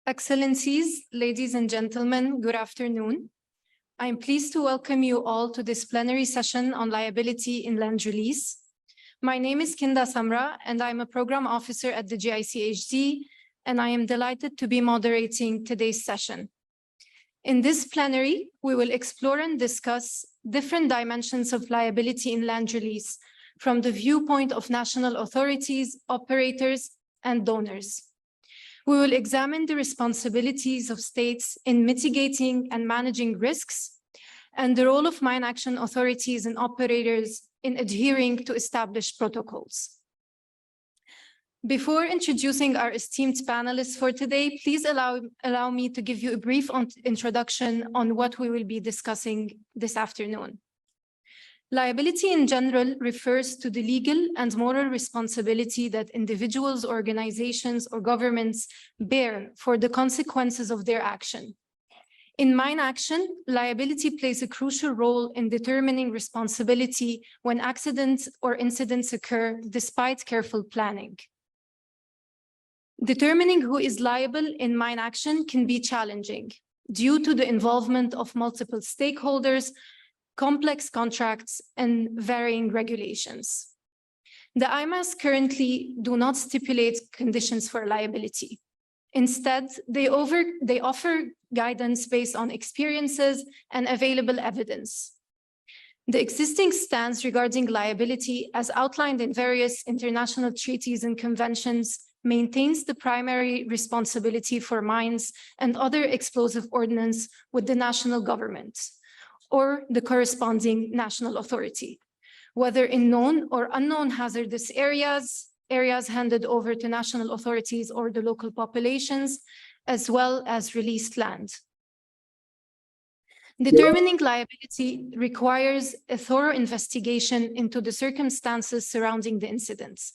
Excellencies, ladies and gentlemen, good afternoon. I am pleased to welcome you all to this plenary session on liability in land release. My name is Kinda Samra, and I'm a program officer at the GICHD, and I am delighted to be moderating today's session. In this plenary, we will explore and discuss different dimensions of liability in land release from the viewpoint of national authorities, operators, and donors. We will examine the responsibilities of states in mitigating and managing risks and the role of mine action authorities and operators in adhering to established protocols. Before introducing our esteemed panelists for today, please allow me to give you a brief introduction on what we will be discussing this afternoon. Liability in general refers to the legal and moral responsibility that individuals, organizations, or governments bear for the consequences of their action. In mine action, liability plays a crucial role in determining responsibility when accidents or incidents occur despite careful planning. Determining who is liable in mine action can be challenging due to the involvement of multiple stakeholders, complex contracts, and varying regulations. The UNMAS currently do not stipulate conditions for liability. Instead, they offer guidance based on experiences and available evidence. The existing stance regarding liability, as outlined in various international treaties and conventions, maintains the primary responsibility for mines and other explosive ordnance with the national government or the corresponding national authority, whether in known or unknown hazardous areas handed over to national authorities or the local populations, as well as released land. Determining liability requires a thorough investigation into the circumstances surrounding the incidents.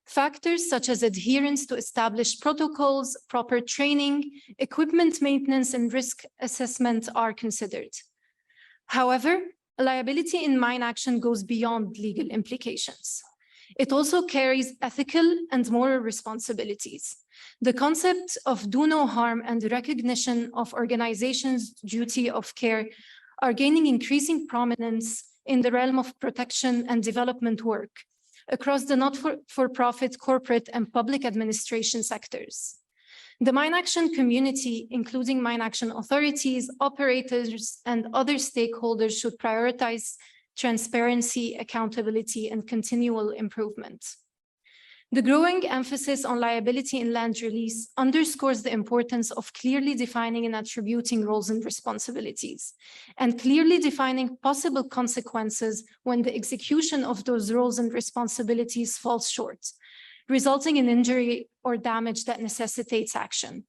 Factors such as adherence to established protocols, proper training, equipment maintenance, and risk assessment are considered. However, liability in mine action goes beyond legal implications. It also carries ethical and moral responsibilities. The concept of do no harm and the recognition of organizations' duty of care are gaining increasing prominence in the realm of protection and development work across the not-for-profit, corporate, and public administration sectors. The mine action community, including mine action authorities, operators, and other stakeholders, should prioritize transparency, accountability, and continual improvement. The growing emphasis on liability in land release underscores the importance of clearly defining and attributing roles and responsibilities, and clearly defining possible consequences when the execution of those roles and responsibilities falls short, resulting in injury or damage that necessitates action.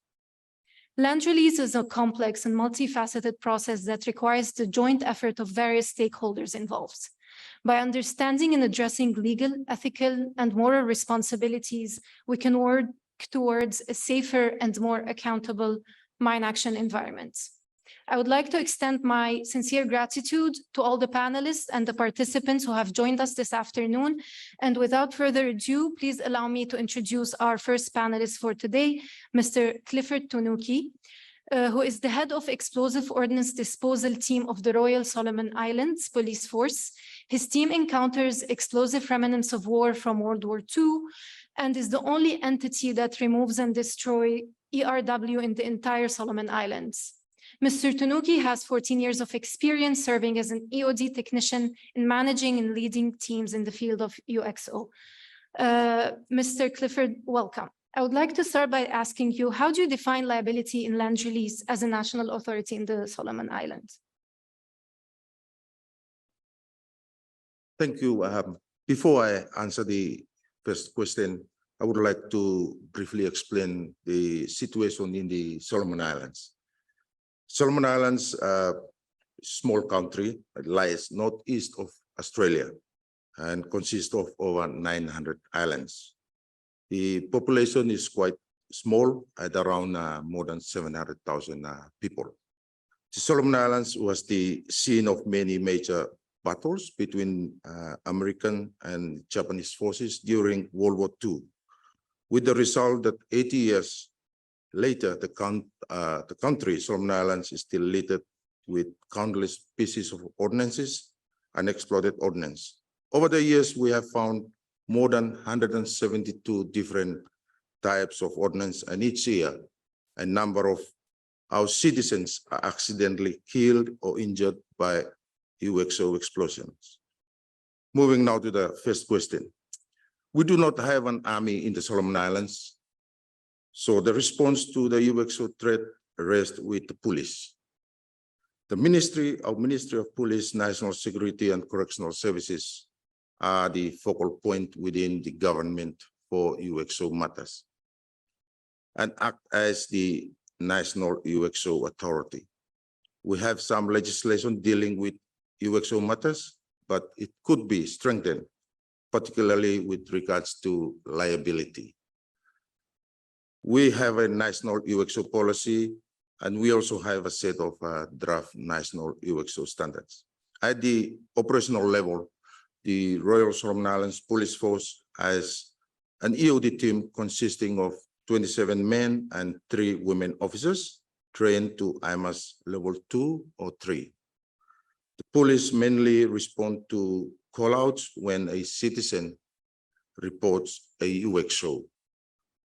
Land release is a complex and multifaceted process that requires the joint effort of various stakeholders involved. By understanding and addressing legal, ethical, and moral responsibilities, we can work towards a safer and more accountable mine action environment. I would like to extend my sincere gratitude to all the panelists and the participants who have joined us this afternoon. And without further ado, please allow me to introduce our first panelist for today, Mr. Clifford Tunuki, who is the head of Explosive Ordnance Disposal Team of the Royal Solomon Islands Police Force. His team encounters explosive remnants of war from World War II and is the only entity that removes and destroys ERW in the entire Solomon Islands. Mr. Tunuki has 14 years of experience serving as an EOD technician in managing and leading teams in the field of UXO. Mr. Clifford, welcome. I would like to start by asking you, how do you define liability in land release as a national authority in the Solomon Islands? Thank you. Before I answer the first question, I would like to briefly explain the situation in the Solomon Islands. Solomon Islands, a small country, lies northeast of Australia and consists of over 900 islands. The population is quite small at around more than 700,000 people. The Solomon Islands was the scene of many major battles between American and Japanese forces during World War II, with the result that 80 years Later, the country, Solomon Islands, is still littered with countless pieces of ordnances, unexploded ordnance. Over the years, we have found more than 172 different types of ordnance, and each year, a number of our citizens are accidentally killed or injured by UXO explosions. Moving now to the first question. We do not have an army in the Solomon Islands, so the response to the UXO threat rests with the police. The Ministry of Police, National Security and Correctional Services are the focal point within the government for UXO matters and act as the National UXO Authority. We have some legislation dealing with UXO matters, but it could be strengthened, particularly with regards to liability. We have a national UXO policy, and we also have a set of draft national UXO standards. At the operational level, the Royal Solomon Islands Police Force has an EOD team consisting of 27 men and 3 women officers trained to IMAS level 2 or 3. The police mainly respond to callouts when a citizen reports a UXO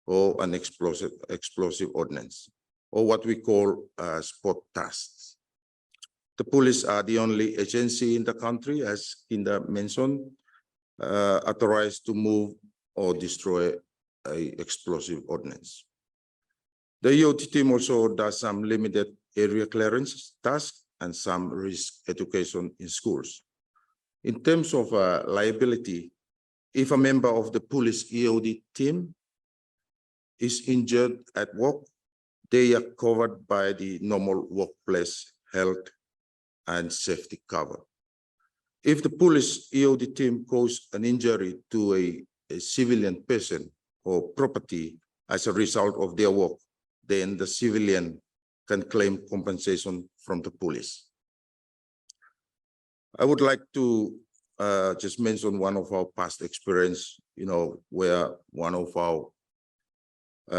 or an explosive ordnance, or what we call spot tasks. The police are the only agency in the country, as Kinda mentioned, authorized to move or destroy an explosive ordnance. The EOT team also does some limited area clearance tasks and some risk education in schools. In terms of liability, if a member of the police EOD team is injured at work, they are covered by the normal workplace health and safety cover. If the police EOD team causes an injury to a civilian person or property as a result of their work, then the civilian can claim compensation from the police. I would like to just mention one of our past experience, where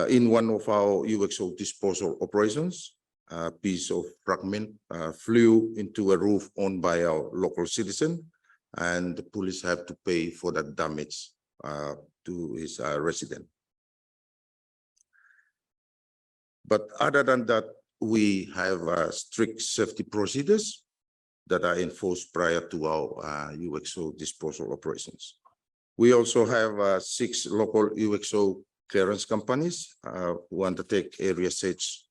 in one of our UXO disposal operations, a piece of fragment flew into a roof owned by our local citizen, and the police have to pay for that damage to his resident. But other than that, we have strict safety procedures that are enforced prior to our UXO disposal operations. We also have 6 local UXO clearance companies who undertake area search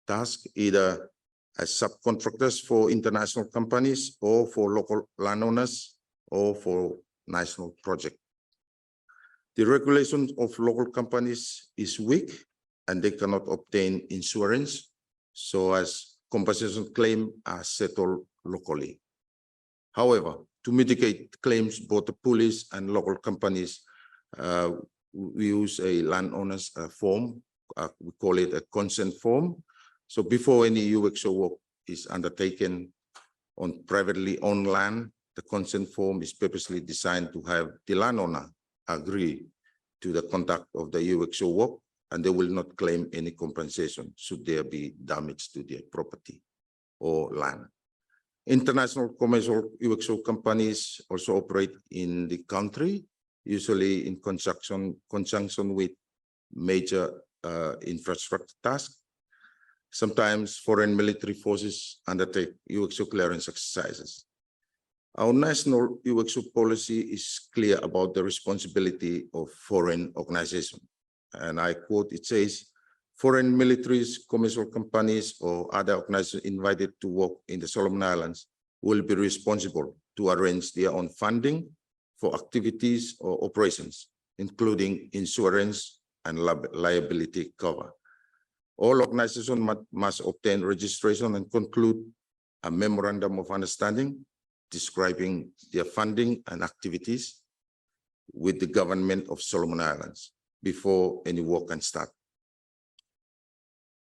tasks, either as subcontractors for international companies or for local landowners or for national projects. The regulation of local companies is weak and they cannot obtain insurance, so as compensation claims are settled locally. However, to mitigate claims, both the police and local companies, we use a landowner's form. We call it a consent form. So before any UXO work is undertaken on privately owned land, the consent form is purposely designed to have the landowner agree to the conduct of the UXO work, and they will not claim any compensation should there be damage to their property or land. International commercial UXO companies also operate in the country, usually in conjunction with major infrastructure tasks. Sometimes foreign military forces undertake UXO clearance exercises. Our national UXO policy is clear about the responsibility of foreign organizations. And I quote, it says, foreign militaries, commercial companies, or other organizations invited to work in the Solomon Islands will be responsible to arrange their own funding for activities or operations, including insurance and liability cover. All organizations must obtain registration and conclude a memorandum of understanding describing their funding and activities with the government of Solomon Islands before any work can start.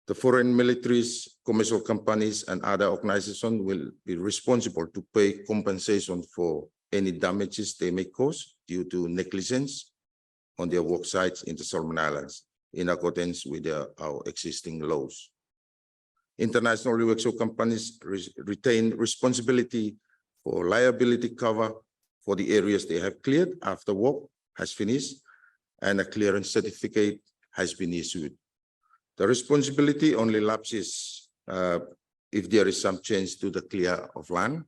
The foreign militaries, commercial companies, and other organizations will be responsible to pay compensation for any damages they may cause due to negligence on their work sites in the Solomon Islands. in accordance with our existing laws. International UXO companies retain responsibility for liability cover for the areas they have cleared after work has finished and a clearance certificate has been issued. The responsibility only lapses if there is some change to the clear of land,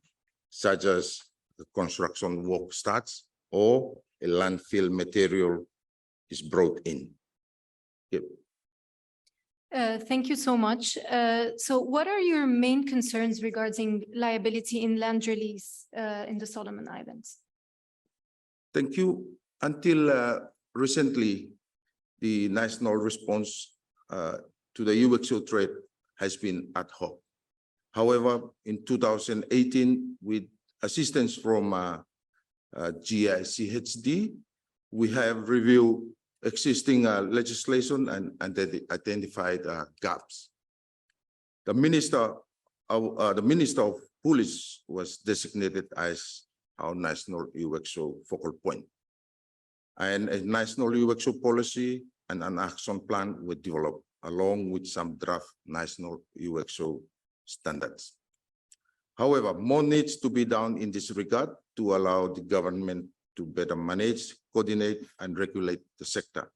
such as the construction work starts or a landfill material is brought in. Yep. Thank you so much. So what are your main concerns regarding liability in land release in the Solomon Islands? Thank you. Until recently, the national response to the UXO threat has been ad hoc. However, in 2018, with assistance from GICHD, we have reviewed existing legislation and identified gaps. The Minister of Police was designated as our national UXO focal point. And a national UXO policy and an action plan were developed along with some draft national UXO standards. However, more needs to be done in this regard to allow the government to better manage, coordinate, and regulate the sector.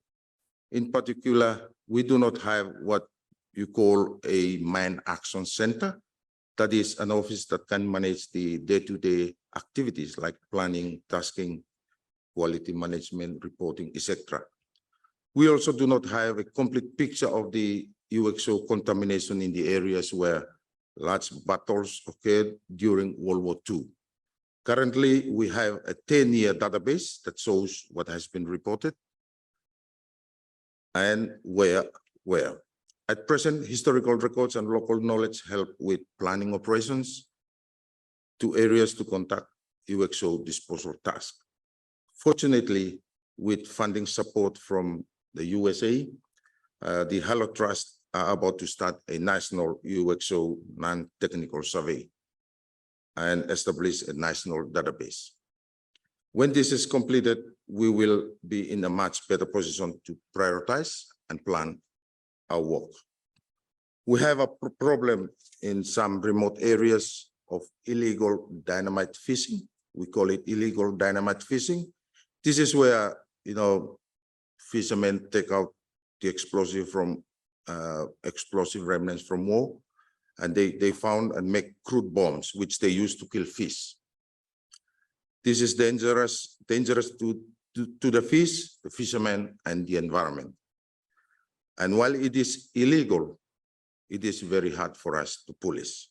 In particular, we do not have what you call a mine action center. That is an office that can manage the day-to-day activities like planning, tasking, quality management, reporting, etc. We also do not have a complete picture of the UXO contamination in the areas where large battles occurred during World War II. Currently, we have a 10-year database that shows what has been reported and where. At present, historical records and local knowledge help with planning operations to areas to conduct UXO disposal tasks. Fortunately, with funding support from the USA, the Halo Trust are about to start a national UXO non-technical survey and establish a national database. When this is completed, we will be in a much better position to prioritize and plan our work. We have a problem in some remote areas of illegal dynamite fishing. We call it illegal dynamite fishing. This is where, fishermen take out the explosive remnants from war, and they found and make crude bombs, which they use to kill fish. This is dangerous to the fish, the fishermen, and the environment. And while it is illegal, it is very hard for us to police.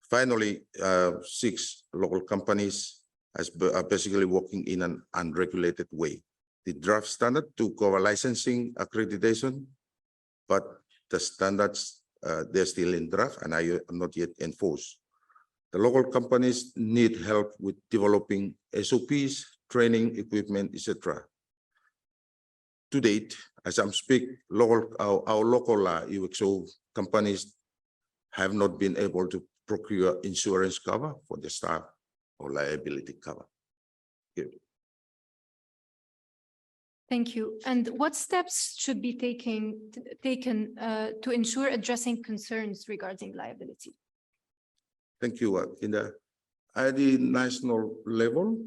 Finally, 6 local companies are basically working in an unregulated way. The draft standard to cover licensing accreditation, but the standards, they're still in draft and are not yet enforced. The local companies need help with developing SOPs, training, equipment, etc. To date, as I'm speaking, our local UXO companies have not been able to procure insurance cover for the staff or liability cover. Thank you. And what steps should be taken to ensure addressing concerns regarding liability? Thank you, Inda. At the national level,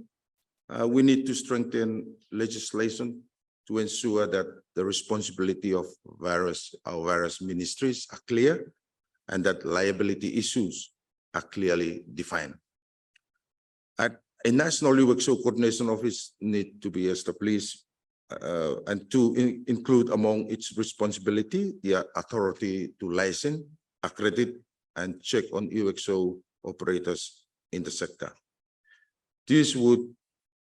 we need to strengthen legislation to ensure that the responsibility of our various ministries are clear and that liability issues are clearly defined. At a national UXO coordination office need to be established and to include among its responsibility the authority to license, accredit, and check on UXO operators in the sector. This would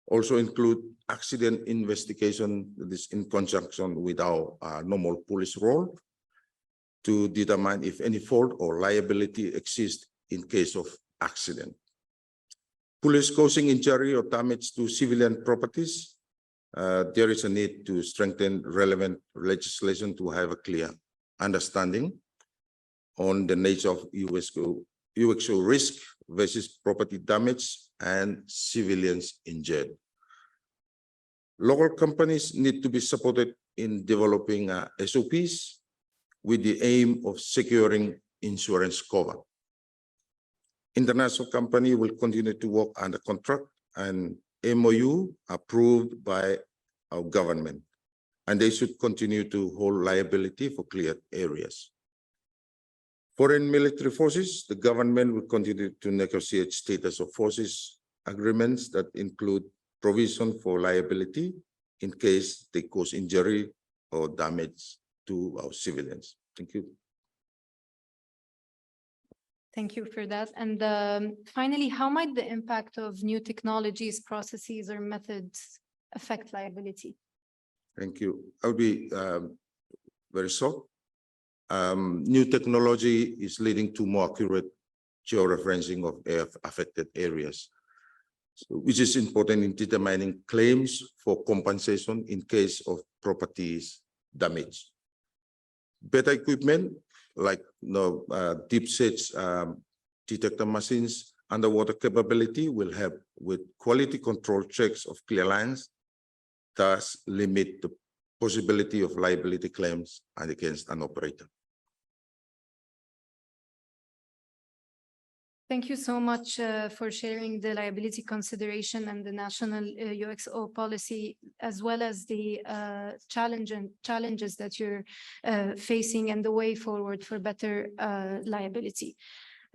also include accident investigation, this in conjunction with our normal police role, to determine if any fault or liability exists in case of accident. Police causing injury or damage to civilian properties, there is a need to strengthen relevant legislation to have a clear understanding on the nature of UXO risk versus property damage and civilians injured. Local companies need to be supported in developing SOPs with the aim of securing insurance cover. International company will continue to work under contract and MOU approved by our government, and they should continue to hold liability for cleared areas. Foreign military forces, the government will continue to negotiate status of forces agreements that include provision for liability in case they cause injury or damage to our civilians. Thank you. Thank you for that. And finally, how might the impact of new technologies, processes, or methods affect liability? Thank you. I'll be very short. New technology is leading to more accurate georeferencing of affected areas, which is important in determining claims for compensation in case of properties damage. Better equipment like deep search detector machines, underwater capability will help with quality control checks of clear lines, thus limit the possibility of liability claims against an operator. Thank you so much for sharing the liability consideration and the national UXO policy, as well as the challenges that you're facing and the way forward for better liability.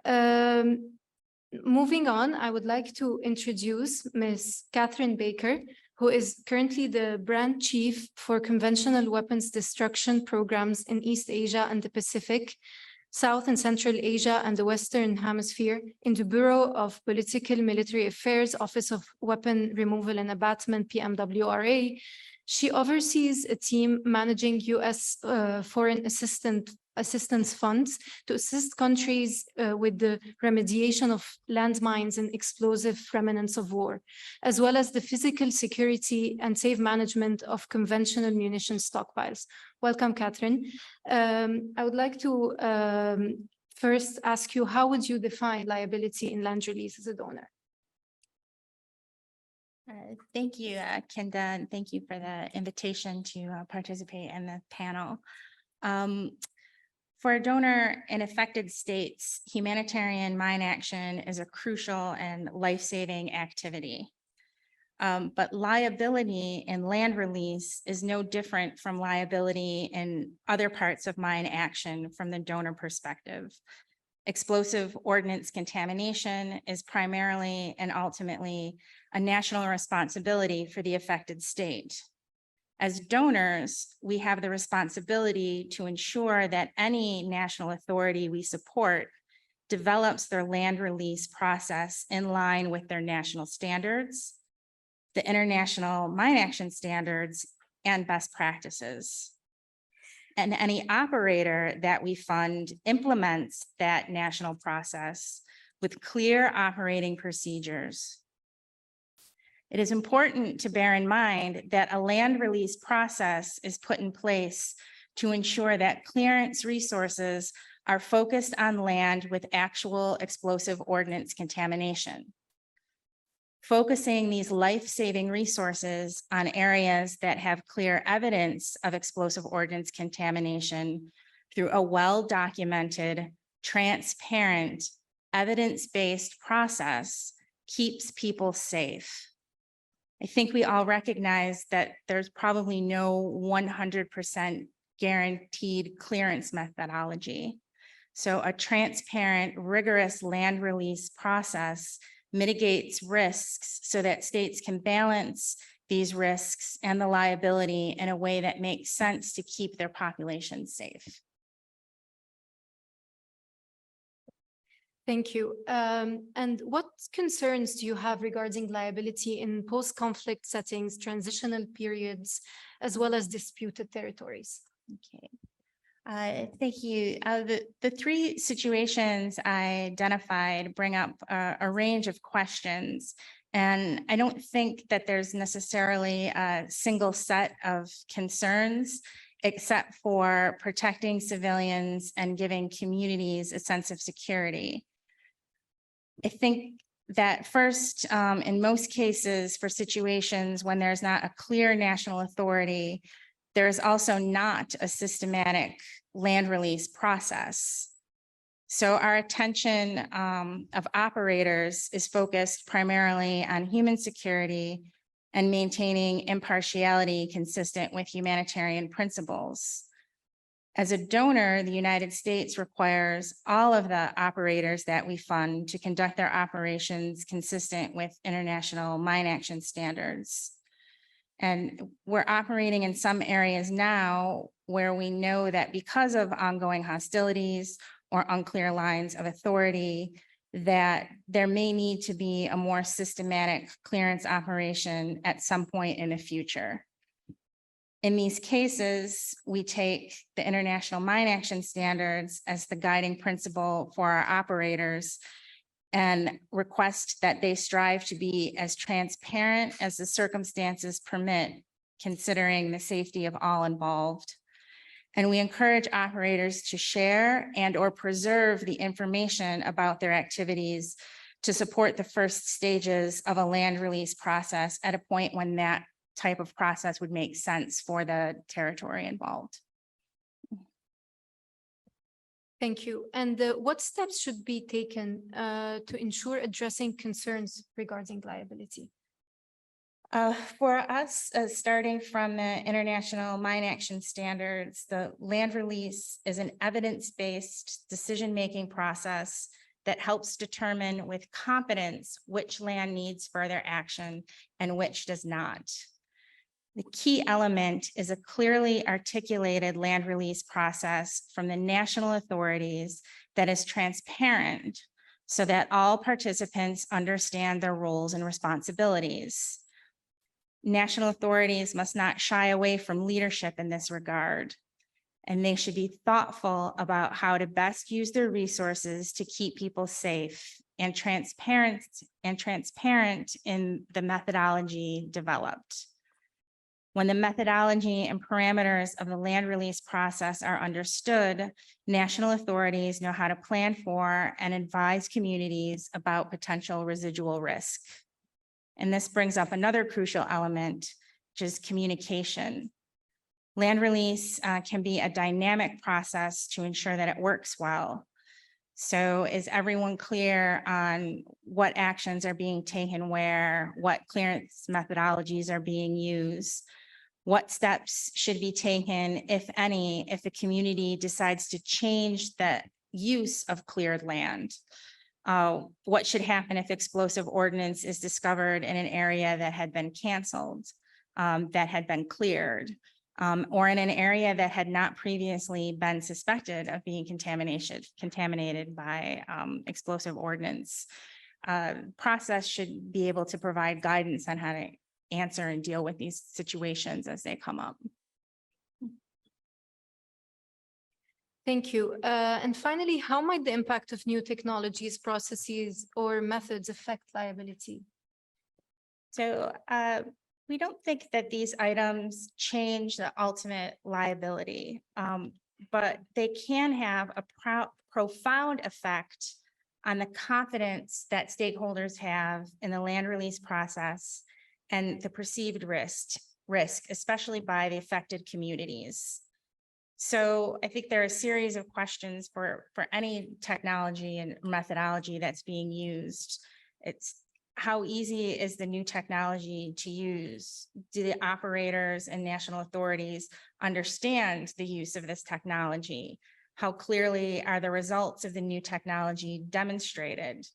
Moving on, I would like to introduce Ms. Catherine Baker, who is currently the brand chief for conventional weapons destruction programs in East Asia and the Pacific, South and Central Asia and the Western Hemisphere in the Bureau of Political Military Affairs, Office of Weapon Removal and Abatement, PMWRA. She oversees a team managing U.S. foreign assistance funds to assist countries with the remediation of landmines and explosive remnants of war, as well as the physical security and safe management of conventional munition stockpiles. Welcome, Catherine. I would like to first ask you, how would you define liability in land release as a donor? Thank you, Kinda, and thank you for the invitation to participate in the panel. For a donor in affected states, humanitarian mine action is a crucial and life-saving activity. But liability in land release is no different from liability in other parts of mine action from the donor perspective. Explosive ordnance contamination is primarily and ultimately a national responsibility for the affected state. As donors, we have the responsibility to ensure that any national authority we support develops their land release process in line with their national standards, the international mine action standards, and best practices. And any operator that we fund implements that national process with clear operating procedures. It is important to bear in mind that a land release process is put in place to ensure that clearance resources are focused on land with actual explosive ordnance contamination. Focusing these life-saving resources on areas that have clear evidence of explosive ordnance contamination through a well-documented, transparent, evidence-based process keeps people safe. I think we all recognize that there's probably no 100% guaranteed clearance methodology. So a transparent, rigorous land release process mitigates risks so that states can balance these risks and the liability in a way that makes sense to keep their population safe. Thank you. And what concerns do you have regarding liability in post-conflict settings, transitional periods, as well as disputed territories? Okay. Thank you. The three situations I identified bring up a range of questions, and I don't think that there's necessarily a single set of concerns, except for protecting civilians and giving communities a sense of security. I think That first, in most cases, for situations when there's not a clear national authority, there is also not a systematic land release process. So our attention of operators is focused primarily on human security and maintaining impartiality consistent with humanitarian principles. As a donor, the United States requires all of the operators that we fund to conduct their operations consistent with international mine action standards. And we're operating in some areas now where we know that because of ongoing hostilities or unclear lines of authority, that there may need to be a more systematic clearance operation at some point in the future. In these cases, we take the international mine action standards as the guiding principle for our operators and request that they strive to be as transparent as the circumstances permit, considering the safety of all involved. And we encourage operators to share and or preserve the information about their activities to support the first stages of a land release process at a point when that type of process would make sense for the territory involved. Thank you. And what steps should be taken to ensure addressing concerns regarding liability? For us, starting from the international mine action standards, the land release is an evidence-based decision-making process that helps determine with confidence which land needs further action and which does not. The key element is a clearly articulated land release process from the national authorities that is transparent so that all participants understand their roles and responsibilities. National authorities must not shy away from leadership in this regard, and they should be thoughtful about how to best use their resources to keep people safe and transparent in the methodology developed. When the methodology and parameters of the land release process are understood, national authorities know how to plan for and advise communities about potential residual risk. And this brings up another crucial element, which is communication. Land release can be a dynamic process to ensure that it works well. So is everyone clear on what actions are being taken where, what clearance methodologies are being used? What steps should be taken, if any, if the community decides to change the use of cleared land? What should happen if explosive ordnance is discovered in an area that had been canceled, that had been cleared, or in an area that had not previously been suspected of being contaminated by explosive ordnance? Process should be able to provide guidance on how to answer and deal with these situations as they come up. Thank you. And finally, how might the impact of new technologies, processes, or methods affect liability? So we don't think that these items change the ultimate liability, but they can have a profound effect on the confidence that stakeholders have in the land release process and the perceived risk, especially by the affected communities. So I think there are a series of questions for any technology and methodology that's being used. It's how easy is the new technology to use? Do the operators and national authorities understand the use of this technology? How clearly are the results of the new technology demonstrated?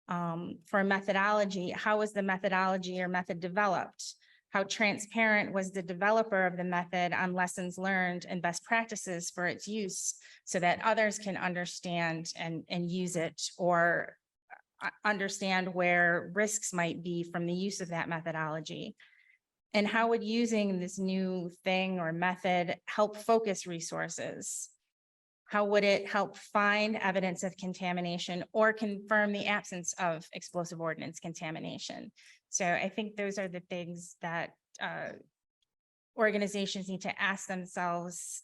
For methodology, how was the methodology or method developed? How transparent was the developer of the method on lessons learned and best practices for its use so that others can understand and use it, or understand where risks might be from the use of that methodology? And how would using this new thing or method help focus resources? How would it help find evidence of contamination or confirm the absence of explosive ordnance contamination? So I think those are the things that organizations need to ask themselves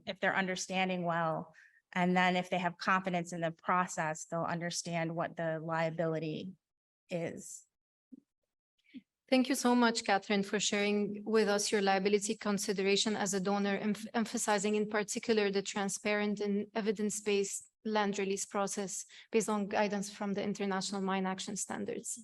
if they're understanding well. And then if they have confidence in the process, they'll understand what the liability is. Thank you so much, Catherine, for sharing with us your liability consideration as a donor, emphasizing in particular the transparent and evidence-based land release process based on guidance from the International Mine Action Standards.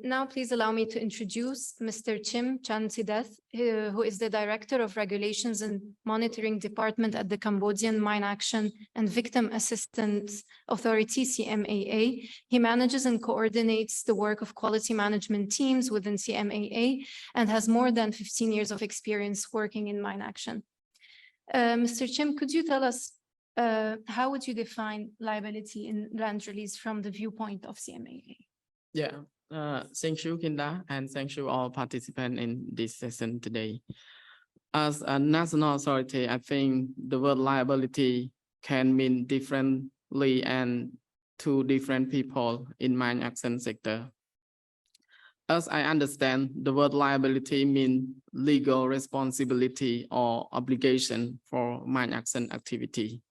Now, please allow me to introduce Mr. Chim Chansideth, who is the Director of Regulations and Monitoring Department at the Cambodian Mine Action and Victim Assistance Authority, CMAA. He manages and coordinates the work of quality management teams within CMAA and has more than 15 years of experience working in mine action. Mr. Chim, could you tell us how would you define liability in land release from the viewpoint of CMAA? Yeah, thank you, Kinda, and thank you all participants in this session today. As a national authority, I think the word liability can mean differently and to different people in mine action sector. As I understand, the word liability means legal responsibility or obligation for mine action activity.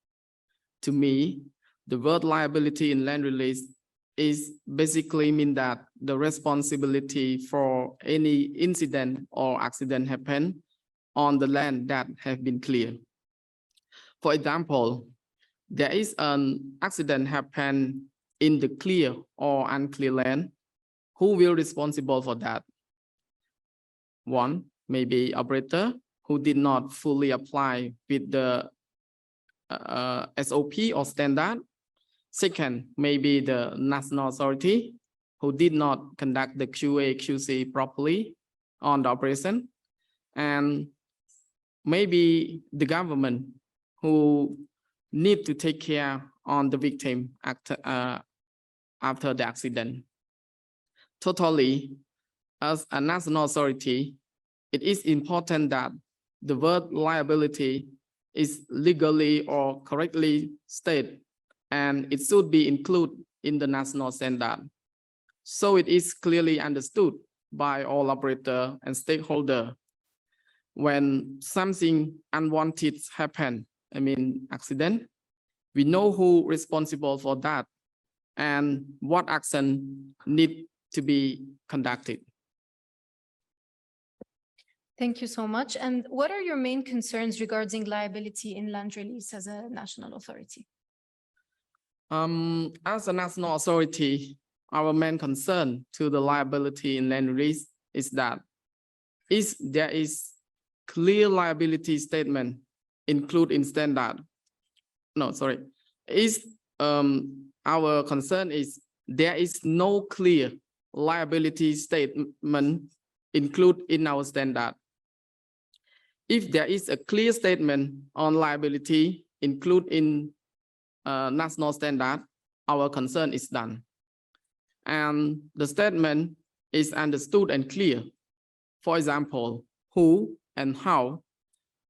To me, the word liability in land release is basically mean that the responsibility for any incident or accident happen on the land that have been cleared. For example, there is an accident happen in the clear or unclear land. Who will be responsible for that? One, maybe operator who did not fully apply with the SOP or standard. Second, maybe the national authority who did not conduct the QA/QC properly on the operation. And maybe the government who need to take care on the victim after the accident. Totally, as a national authority, it is important that the word liability is legally or correctly stated, and it should be included in the national standard. So it is clearly understood by all operator and stakeholder. When something unwanted happen, accident, we know who responsible for that and what action need to be conducted. Thank you so much. And what are your main concerns regarding liability in land release as a national authority? As a national authority, our main concern to the liability in land release is that there is clear liability statement included in standard. Our concern is there is no clear liability statement included in our standard. If there is a clear statement on liability included in national standard, our concern is done. And the statement is understood and clear. For example, who and how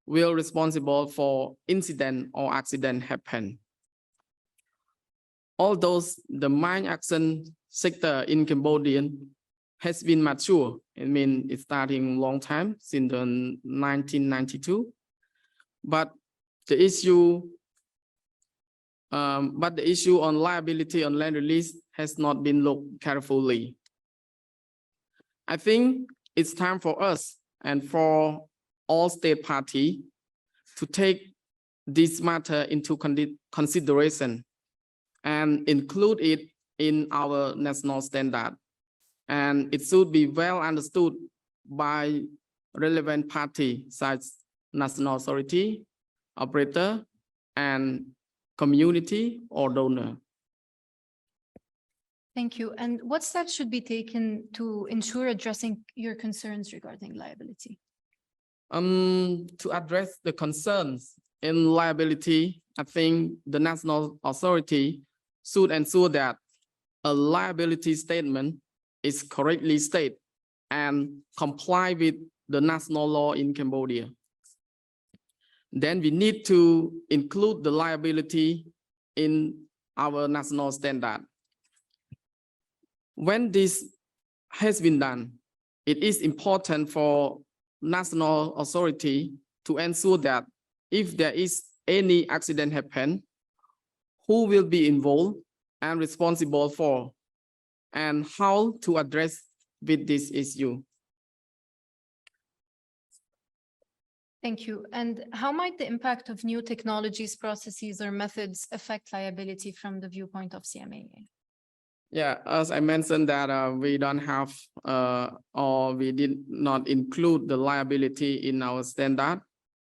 will responsible for incident or accident happen. Although the mine action sector in Cambodia has been mature, it's starting long time, since 1992, but the issue on liability on land release has not been looked carefully. I think it's time for us and for all state parties to take this matter into consideration and include it in our national standard. And it should be well understood by relevant parties such as national authority, operator, and community or donor. Thank you. And what steps should be taken to ensure addressing your concerns regarding liability? To address the concerns in liability, I think the national authority should ensure that a liability statement is correctly stated and comply with the national law in Cambodia. Then we need to include the liability in our national standard. When this has been done, it is important for national authority to ensure that if there is any accident happen, who will be involved and responsible for, and how to address with this issue. Thank you. And how might the impact of new technologies, processes, or methods affect liability from the viewpoint of CMAA? Yeah, as I mentioned that we don't have or we did not include the liability in our standard.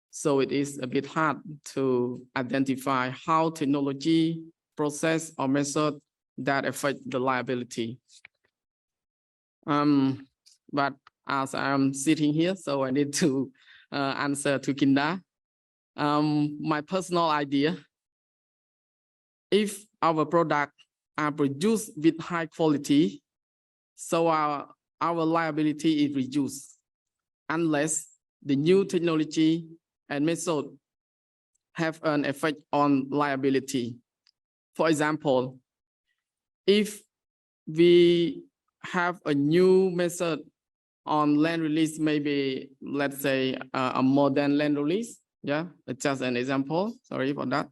So it is a bit hard to identify how technology, process, or method that affect the liability. But as I'm sitting here, so I need to answer to Kinda. My personal idea, if our product are produced with high quality, so our liability is reduced unless the new technology and method have an effect on liability. For example, if we have a new method on land release, maybe let's say a modern land release, yeah, it's just an example, sorry for that.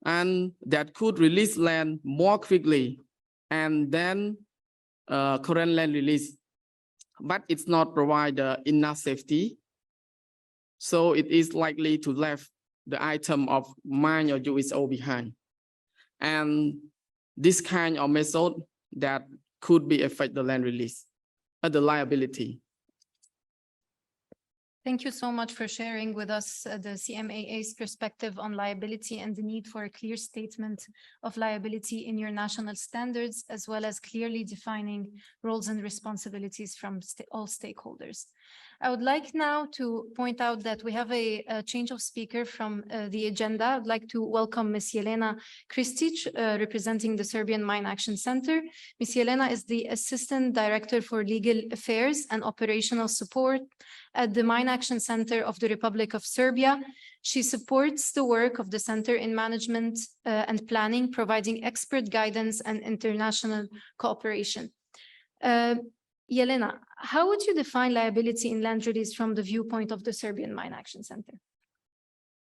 And that could release land more quickly and then current land release, but it's not provide enough safety. So it is likely to leave the item of mine or USO behind. And this kind of method that could be affect the land release, the liability. Thank you so much for sharing with us the CMAA's perspective on liability and the need for a clear statement of liability in your national standards, as well as clearly defining roles and responsibilities from all stakeholders. I would like now to point out that we have a change of speaker from the agenda. I'd like to welcome Ms. Jelena Kristic, representing the Serbian Mine Action Center. Ms. Jelena is the Assistant Director for Legal Affairs and Operational Support at the Mine Action Center of the Republic of Serbia. She supports the work of the center in management and planning, providing expert guidance and international cooperation. Jelena, how would you define liability in land release from the viewpoint of the Serbian Mine Action Center?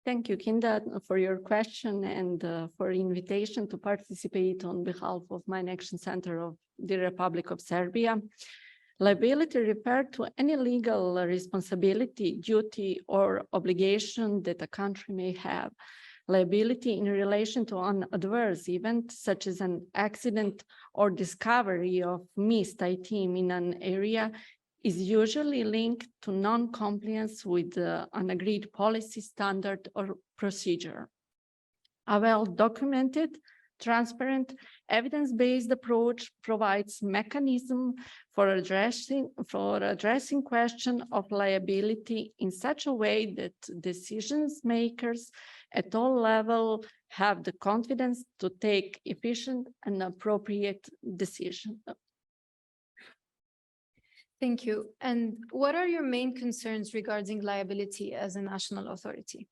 Thank you, Kinda, for your question and for the invitation to participate on behalf of Mine Action Center of the Republic of Serbia. Liability refers to any legal responsibility, duty, or obligation that a country may have. Liability in relation to an adverse event, such as an accident or discovery of missed item in an area, is usually linked to non-compliance with an agreed policy, standard, or procedure. A well-documented, transparent, evidence-based approach provides mechanism for addressing question of liability in such a way that decisions makers at all levels have the confidence to take efficient and appropriate decision. Thank you. And what are your main concerns regarding liability as a national authority?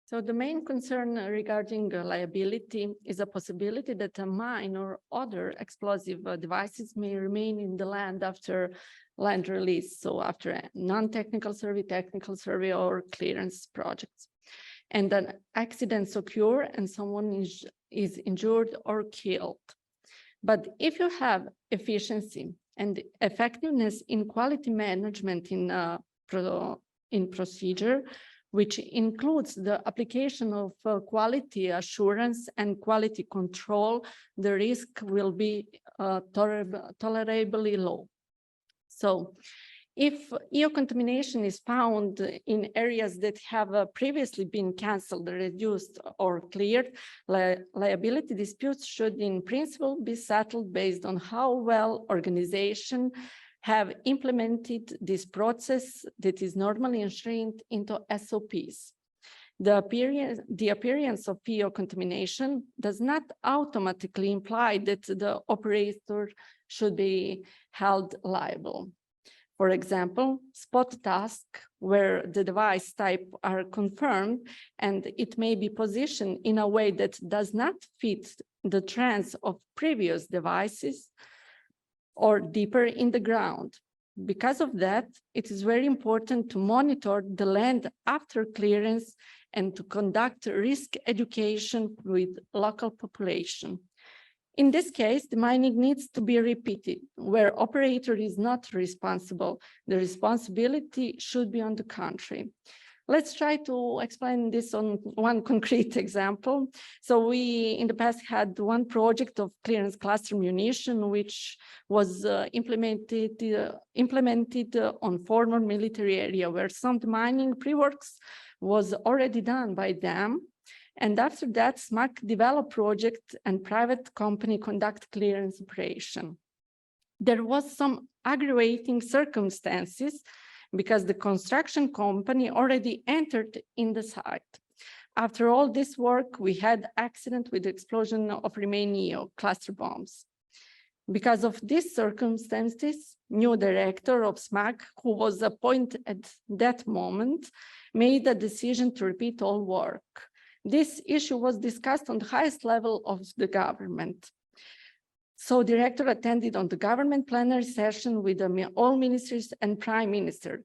So the main concern regarding liability is a possibility that a mine or other explosive devices may remain in the land after land release, so after a non-technical survey, technical survey, or clearance projects. And an accident occurs and someone is injured or killed. But if you have efficiency and effectiveness in quality management in procedure, which includes the application of quality assurance and quality control, the risk will be tolerably low. So if EO contamination is found in areas that have previously been canceled, reduced, or cleared, liability disputes should in principle be settled based on how well organization have implemented this process that is normally enshrined into SOPs. The appearance of PO contamination does not automatically imply that the operator should be held liable. For example, spot task where the device type are confirmed and it may be positioned in a way that does not fit the trends of previous devices or deeper in the ground. Because of that, it is very important to monitor the land after clearance and to conduct risk education with local population. In this case, the mining needs to be repeated, where operator is not responsible. The responsibility should be on the country. Let's try to explain this on one concrete example. So we, in the past, had one project of clearance cluster munition, which was implemented on former military area, where some mining pre-works was already done by them. And after that, SMAC developed project and private company conduct clearance operation. There was some aggravating circumstances because the construction company already entered in the site. After all this work, we had accident with the explosion of remaining cluster bombs. Because of these circumstances, new director of SMAC, who was appointed at that moment, made a decision to repeat all work. This issue was discussed on the highest level of the government. So director attended on the government plenary session with all ministers and prime minister.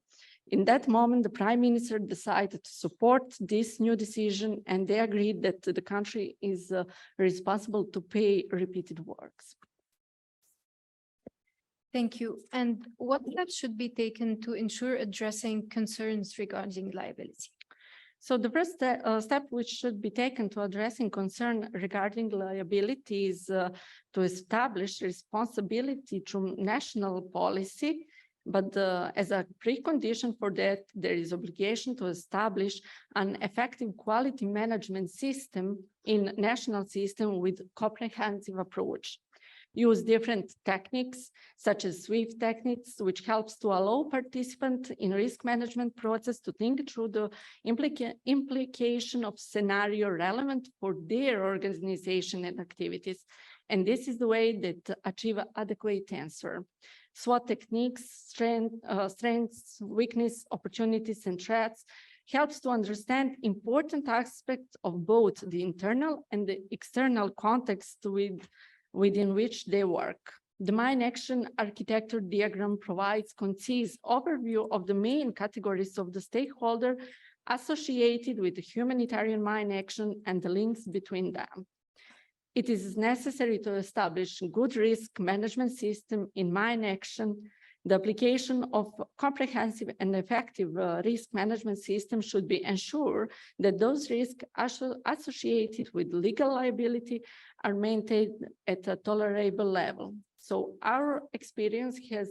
In that moment, the prime minister decided to support this new decision, and they agreed that the country is responsible to pay repeated works. Thank you. And what steps should be taken to ensure addressing concerns regarding liability? So the first step which should be taken to addressing concern regarding liability is to establish responsibility through national policy, but as a precondition for that, there is obligation to establish an effective quality management system in national system with comprehensive approach. Use different techniques, such as SWIFT techniques, which helps to allow participants in risk management process to think through the implication of scenario relevant for their organization and activities. And this is the way that achieve adequate answer. SWOT techniques, strengths, weakness, opportunities, and threats helps to understand important aspects of both the internal and the external context within which they work. The mine action architecture diagram provides concise overview of the main categories of the stakeholder associated with the humanitarian mine action and the links between them. It is necessary to establish good risk management system in mine action. The application of comprehensive and effective risk management system should be ensured that those risks associated with legal liability are maintained at a tolerable level. So our experience has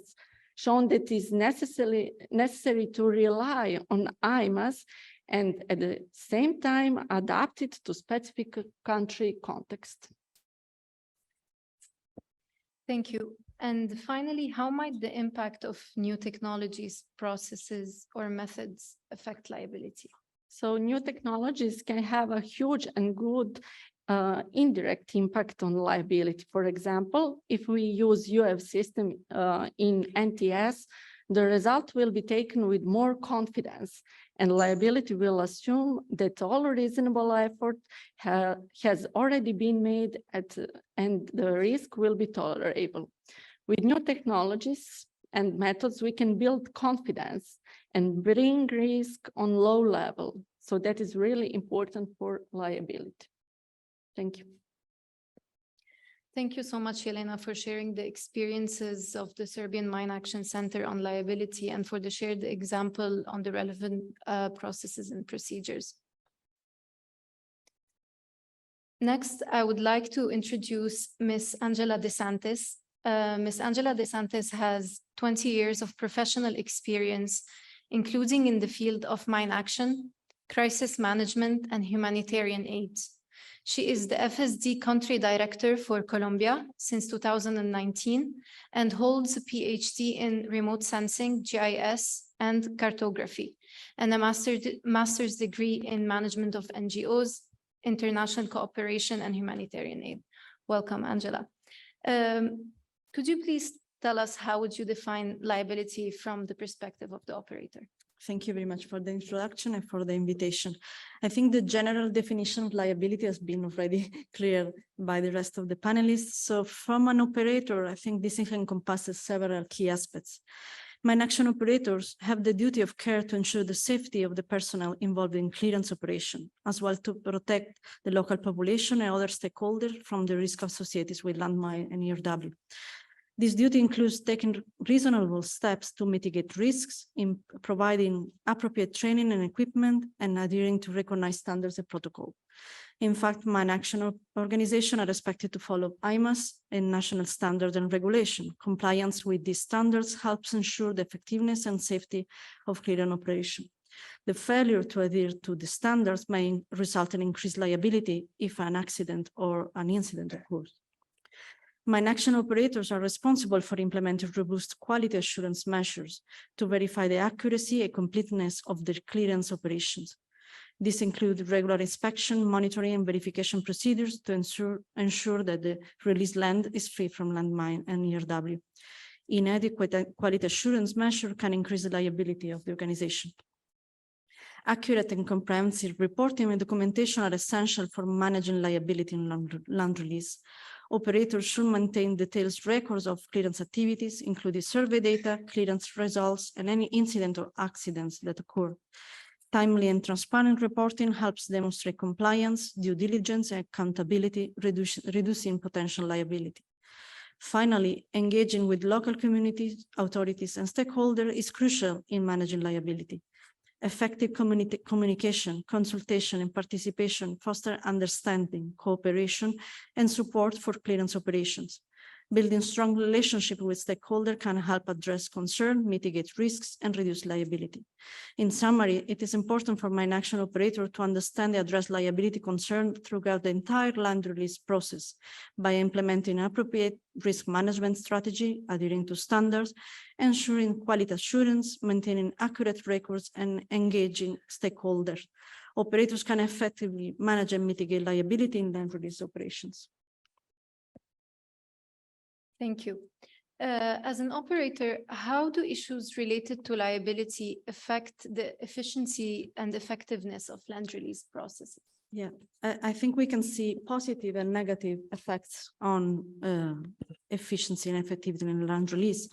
shown that it is necessary to rely on UNMAS and at the same time adapt it to specific country context. Thank you. And finally, how might the impact of new technologies, processes, or methods affect liability? So new technologies can have a huge and good indirect impact on liability. For example, if we use UF system in NTS, the result will be taken with more confidence, and liability will assume that all reasonable effort has already been made and the risk will be tolerable. With new technologies and methods, we can build confidence and bring risk on low level. So that is really important for liability. Thank you. Thank you so much, Jelena, for sharing the experiences of the Serbian Mine Action Center on liability and for the shared example on the relevant processes and procedures. Next, I would like to introduce Ms. Angela DeSantis. Ms. Angela DeSantis has 20 years of professional experience, including in the field of mine action, crisis management, and humanitarian aid. She is the FSD country director for Colombia since 2019 and holds a PhD in remote sensing, GIS, and cartography, and a master's degree in management of NGOs, international cooperation, and humanitarian aid. Welcome, Angela. Could you please tell us how would you define liability from the perspective of the operator? Thank you very much for the introduction and for the invitation. I think the general definition of liability has been already clear by the rest of the panelists. So from an operator, I think this encompasses several key aspects. Mine action operators have the duty of care to ensure the safety of the personnel involved in clearance operation, as well to protect the local population and other stakeholders from the risk associated with landmine and ERW. This duty includes taking reasonable steps to mitigate risks, in providing appropriate training and equipment, and adhering to recognized standards and protocol. In fact, mine action organizations are expected to follow IMAS and national standards and regulation. Compliance with these standards helps ensure the effectiveness and safety of clearance operation. The failure to adhere to the standards may result in increased liability if an accident or an incident occurs. Mine action operators are responsible for implementing robust quality assurance measures to verify the accuracy and completeness of their clearance operations. This includes regular inspection, monitoring, and verification procedures to ensure that the released land is free from landmine and ERW. Inadequate quality assurance measure can increase the liability of the organization. Accurate and comprehensive reporting and documentation are essential for managing liability in land release. Operators should maintain detailed records of clearance activities, including survey data, clearance results, and any incident or accidents that occur. Timely and transparent reporting helps demonstrate compliance, due diligence, and accountability, reducing potential liability. Finally, engaging with local communities, authorities, and stakeholders is crucial in managing liability. Effective communication, consultation, and participation foster understanding, cooperation, and support for clearance operations. Building strong relationships with stakeholders can help address concern, mitigate risks, and reduce liability. In summary, it is important for mine action operator to understand and address liability concern throughout the entire land release process by implementing appropriate risk management strategy, adhering to standards, ensuring quality assurance, maintaining accurate records, and engaging stakeholders. Operators can effectively manage and mitigate liability in land release operations. Thank you. As an operator, how do issues related to liability affect the efficiency and effectiveness of land release processes? Yeah, I think we can see positive and negative effects on efficiency and effectiveness in land release.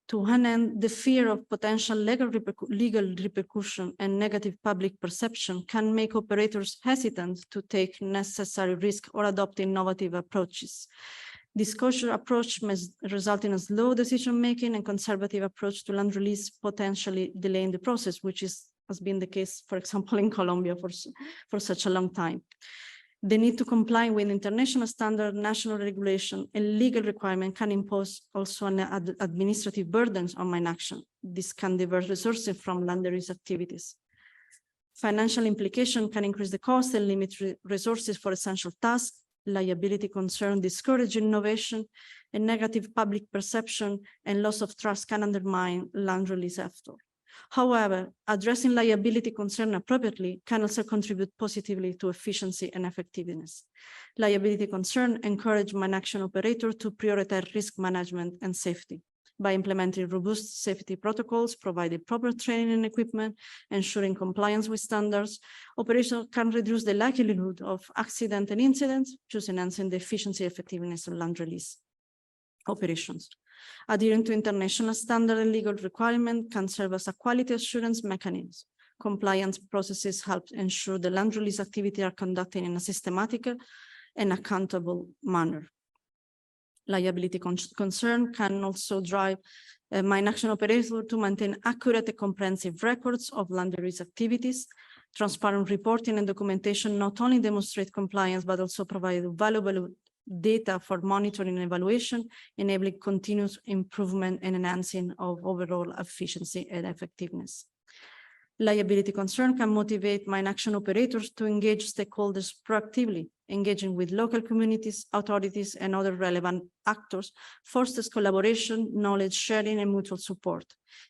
To one end, the fear of potential legal repercussion and negative public perception can make operators hesitant to take necessary risk or adopt innovative approaches. This cautious approach may result in a slow decision-making and conservative approach to land release, potentially delaying the process, which has been the case, for example, in Colombia for such a long time. The need to comply with international standard, national regulation, and legal requirement can impose also an administrative burdens on mine action. This can divert resources from land release activities. Financial implication can increase the cost and limit resources for essential tasks. Liability concern discourage innovation, and negative public perception and loss of trust can undermine land release effort. However, addressing liability concern appropriately can also contribute positively to efficiency and effectiveness. Liability concern encourage mine action operators to prioritize risk management and safety. By implementing robust safety protocols, providing proper training and equipment, ensuring compliance with standards, operations can reduce the likelihood of accidents and incidents, thus enhancing the efficiency and effectiveness of land release operations. Adhering to international standard and legal requirement can serve as a quality assurance mechanism. Compliance processes help ensure the land release activity are conducted in a systematic and accountable manner. Liability concern can also drive mine action operators to maintain accurate and comprehensive records of land release activities. Transparent reporting and documentation not only demonstrate compliance, but also provide valuable data for monitoring and evaluation, enabling continuous improvement and enhancing of overall efficiency and effectiveness. Liability concern can motivate mine action operators to engage stakeholders proactively. Engaging with local communities, authorities, and other relevant actors fosters collaboration, knowledge sharing, and mutual support.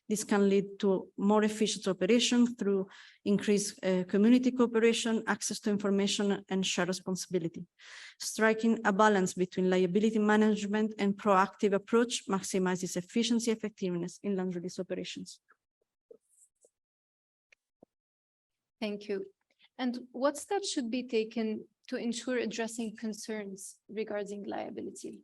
This can lead to more efficient operation through increased community cooperation, access to information, and shared responsibility. Striking a balance between liability management and proactive approach maximizes efficiency and effectiveness in land release operations. Thank you. And what steps should be taken to ensure addressing concerns regarding liability?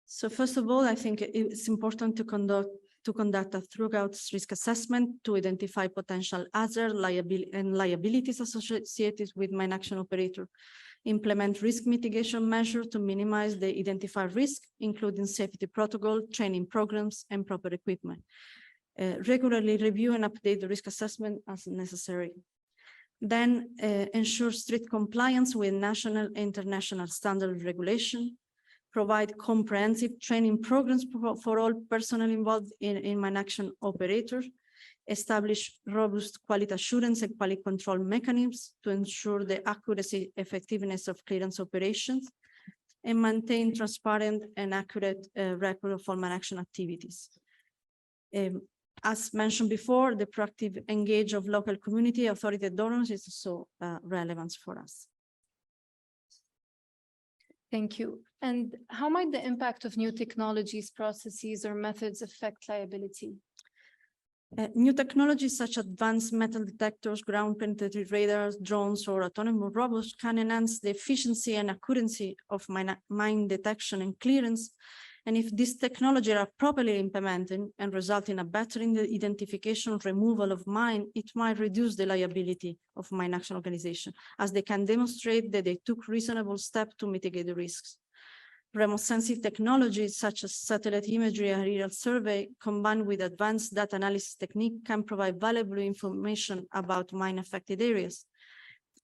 So first of all, I think it's important to to conduct a thorough risk assessment to identify potential hazard liabilities associated with mine action operator, implement risk mitigation measures to minimize the identified risk, including safety protocol, training programs, and proper equipment. Regularly review and update the risk assessment as necessary. Then ensure strict compliance with national and international standard regulation, provide comprehensive training programs for all personnel involved in mine action operators, establish robust quality assurance and quality control mechanisms to ensure the accuracy, effectiveness of clearance operations, and maintain transparent and accurate record of all mine action activities. As mentioned before, the proactive engage of local community authority donors is also relevant for us. Thank you. And how might the impact of new technologies, processes, or methods affect liability? New technologies such as advanced metal detectors, ground penetrating radars, drones, or autonomous robots can enhance the efficiency and accuracy of mine detection and clearance. And if this technology are properly implemented and result in a better identification removal of mine, it might reduce the liability of mine action organization, as they can demonstrate that they took reasonable steps to mitigate the risks. Remote sensing technologies such as satellite imagery and aerial survey, combined with advanced data analysis technique, can provide valuable information about mine affected areas.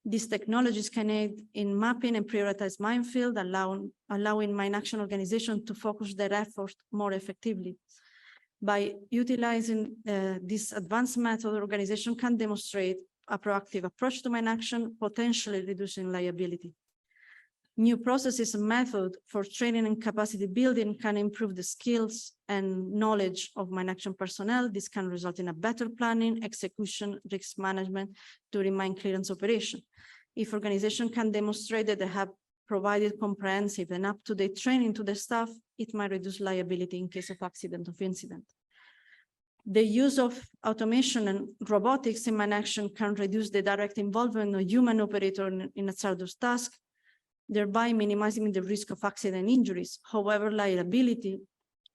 These technologies can aid in mapping and prioritize minefield, allowing mine action organizations to focus their efforts more effectively. By utilizing this advanced method, organization can demonstrate a proactive approach to mine action, potentially reducing liability. New processes and methods for training and capacity building can improve the skills and knowledge of mine action personnel. This can result in a better planning, execution, risk management during mine clearance operation. If organization can demonstrate that they have provided comprehensive and up-to-date training to the staff, it might reduce liability in case of accident or incident. The use of automation and robotics in mine action can reduce the direct involvement of human operator in a hazardous task, thereby minimizing the risk of accident and injuries. However, liability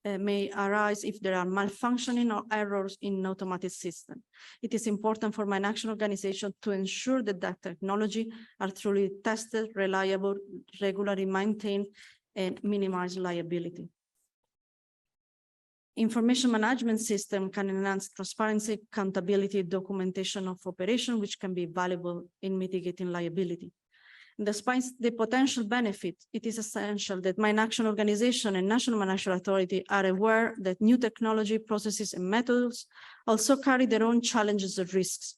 may arise if there are malfunctioning or errors in automated system. It is important for mine action organization to ensure that that technology are truly tested, reliable, regularly maintained, and minimize liability. Information management system can enhance transparency, accountability, documentation of operation, which can be valuable in mitigating liability. Despite the potential benefit, it is essential that mine action organization and national mine action authority are aware that new technology, processes, and methods also carry their own challenges and risks.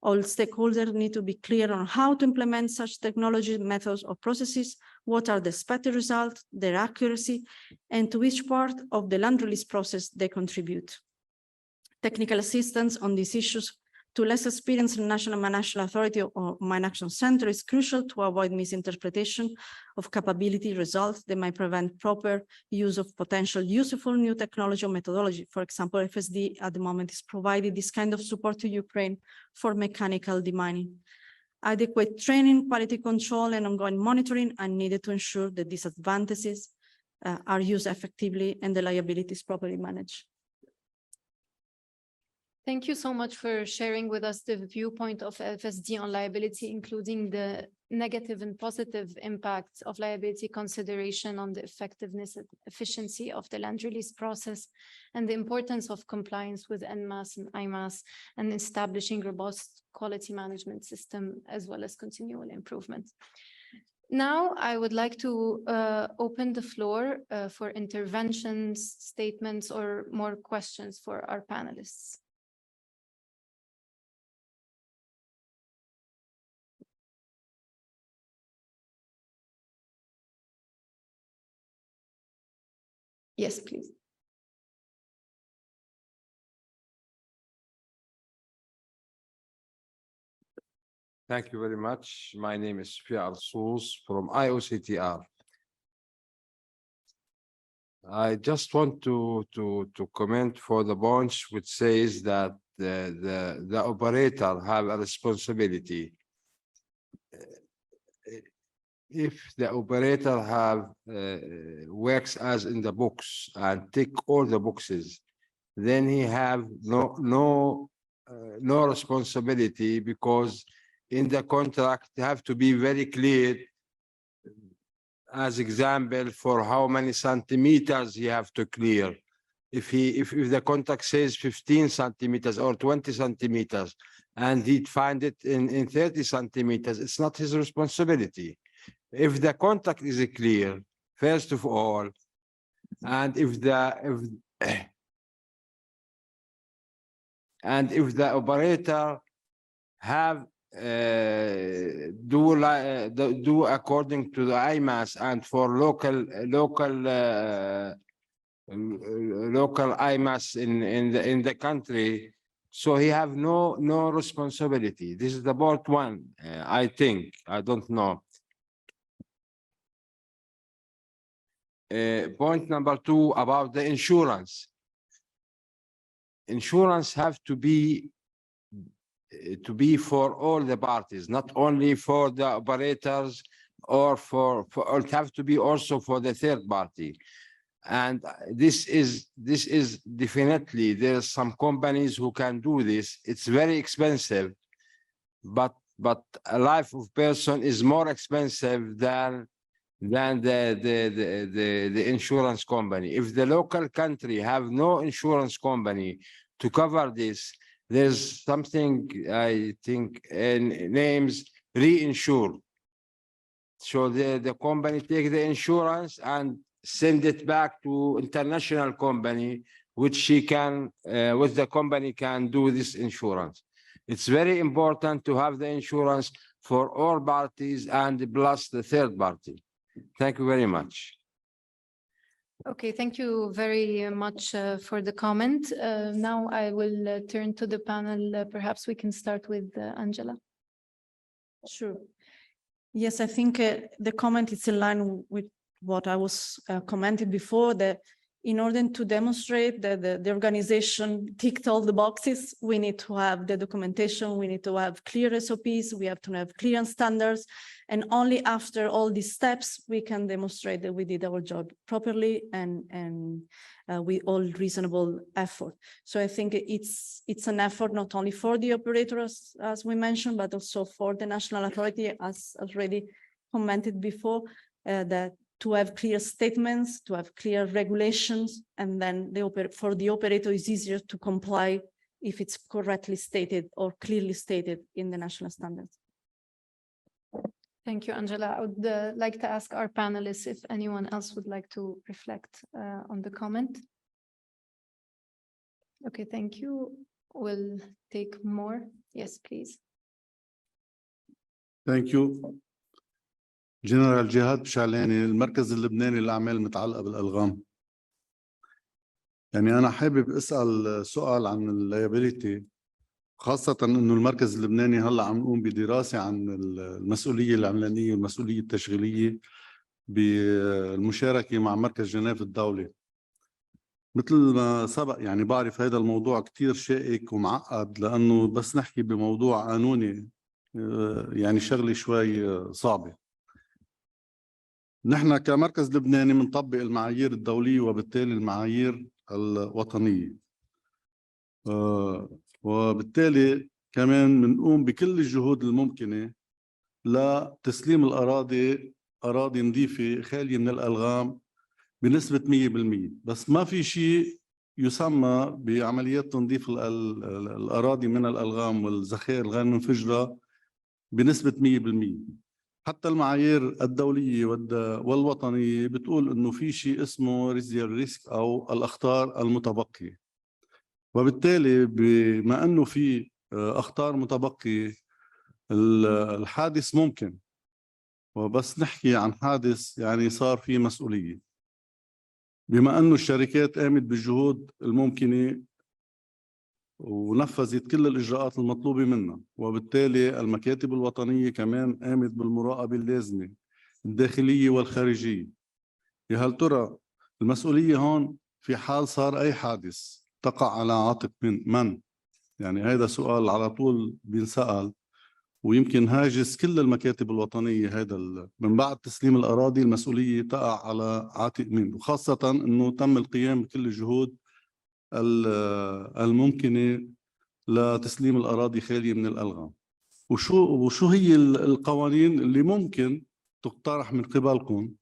All stakeholders need to be clear on how to implement such technology, methods, or processes, what are the expected results, their accuracy, and to which part of the land release process they contribute. Technical assistance on these issues to less experienced national mine action authority or mine action center is crucial to avoid misinterpretation of capability results that might prevent proper use of potential useful new technology or methodology. For example, FSD at the moment is providing this kind of support to Ukraine for mechanical demining. Adequate training, quality control, and ongoing monitoring are needed to ensure that these advantages are used effectively and the liability is properly managed. Thank you so much for sharing with us the viewpoint of FSD on liability, including the negative and positive impacts of liability consideration on the effectiveness and efficiency of the land release process, and the importance of compliance with NMAS and IMAS, and establishing robust quality management system, as well as continual improvement. Now, I would like to open the floor for interventions, statements, or more questions for our panelists. Yes, please. Thank you very much. My name is Fia Al-Sous from IOCTR. I just want to comment for the bunch which says that the operator have a responsibility. If the operator have works as in the books and tick all the boxes, then he have no responsibility, because in the contract have to be very clear, as example, for how many centimeters he have to clear. If the contract says 15 centimeters or 20 centimeters, and he'd find it in 30 centimeters, it's not his responsibility. If the contract is clear, first of all, and if the operator have do according to the IMAS and for local IMAS in the country, so he have no responsibility. This is the part one, I think. I don't know. Point number two about the insurance. Insurance have to be for all the parties, not only for the operators, or it have to be also for the third party. And this is definitely, there are some companies who can do this. It's very expensive, but a life of person is more expensive than the insurance company. If the local country have no insurance company to cover this, there's something I think names reinsure. So the company take the insurance and send it back to international company, which the company can do this insurance. It's very important to have the insurance for all parties and plus the third party. Thank you very much. Okay, thank you very much for the comment. Now I will turn to the panel. Perhaps we can start with Angela. Sure. Yes, I think the comment is in line with what I was commenting before, that in order to demonstrate that the organization ticked all the boxes, we need to have the documentation, we need to have clear SOPs, we have to have clearance standards, and only after all these steps, we can demonstrate that we did our job properly and with all reasonable effort. So I think it's an effort not only for the operators, as we mentioned, but also for the national authority, as already commented before, that to have clear statements, to have clear regulations, and then for the operator it's easier to comply if it's correctly stated or clearly stated in the national standards. Thank you, Angela. I would like to ask our panelists if anyone else would like to reflect on the comment. Okay, thank you. We'll take more. Yes, please. Thank you. جنرال جهاد بشعلاني، المركز اللبناني للأعمال المتعلقة بالألغام. يعني أنا حابب أسأل سؤال عن اللايبيليتي، خاصة إنه المركز اللبناني هلا عم نقوم بدراسة عن المسؤولية العملانية والمسؤولية التشغيلية بالمشاركة مع مركز جنيف الدولي. مثل ما سبق يعني بعرف هذا الموضوع كتير شائك ومعقد، لأنه بس نحكي بموضوع قانوني يعني شغلة شوي صعبة. نحن كمركز لبناني بنطبق المعايير الدولية وبالتالي المعايير الوطنية، وبالتالي كمان بنقوم بكل الجهود الممكنة لتسليم أراضي نظيفة خالية من الألغام بنسبة 100%. بس ما في شيء يسمى بعمليات تنظيف الأراضي من الألغام والذخائر الغير منفجرة بنسبة 100%. حتى المعايير الدولية والوطنية بتقول إنه في شيء اسمه ريزيال ريسك أو الأخطار المتبقية، وبالتالي بما إنه في أخطار متبقية الحادث ممكن، وبس نحكي عن حادث يعني صار في مسؤولية. بما إنه الشركات قامت بالجهود الممكنة ونفذت كل الإجراءات المطلوبة منها، وبالتالي المكاتب الوطنية كمان قامت بالمراقبة اللازمة الداخلية والخارجية. يا هل ترى المسؤولية هون في حال صار أي حادث تقع على عاتق من؟ يعني هذا سؤال على طول بينسأل، ويمكن هاجس كل المكاتب الوطنية. هذا من بعد تسليم الأراضي المسؤولية تقع على عاتق من، وخاصة أنه تم القيام بكل الجهود الممكنة لتسليم الأراضي خالية من الألغام. وشو هي القوانين اللي ممكن تقترح من قبلكم؟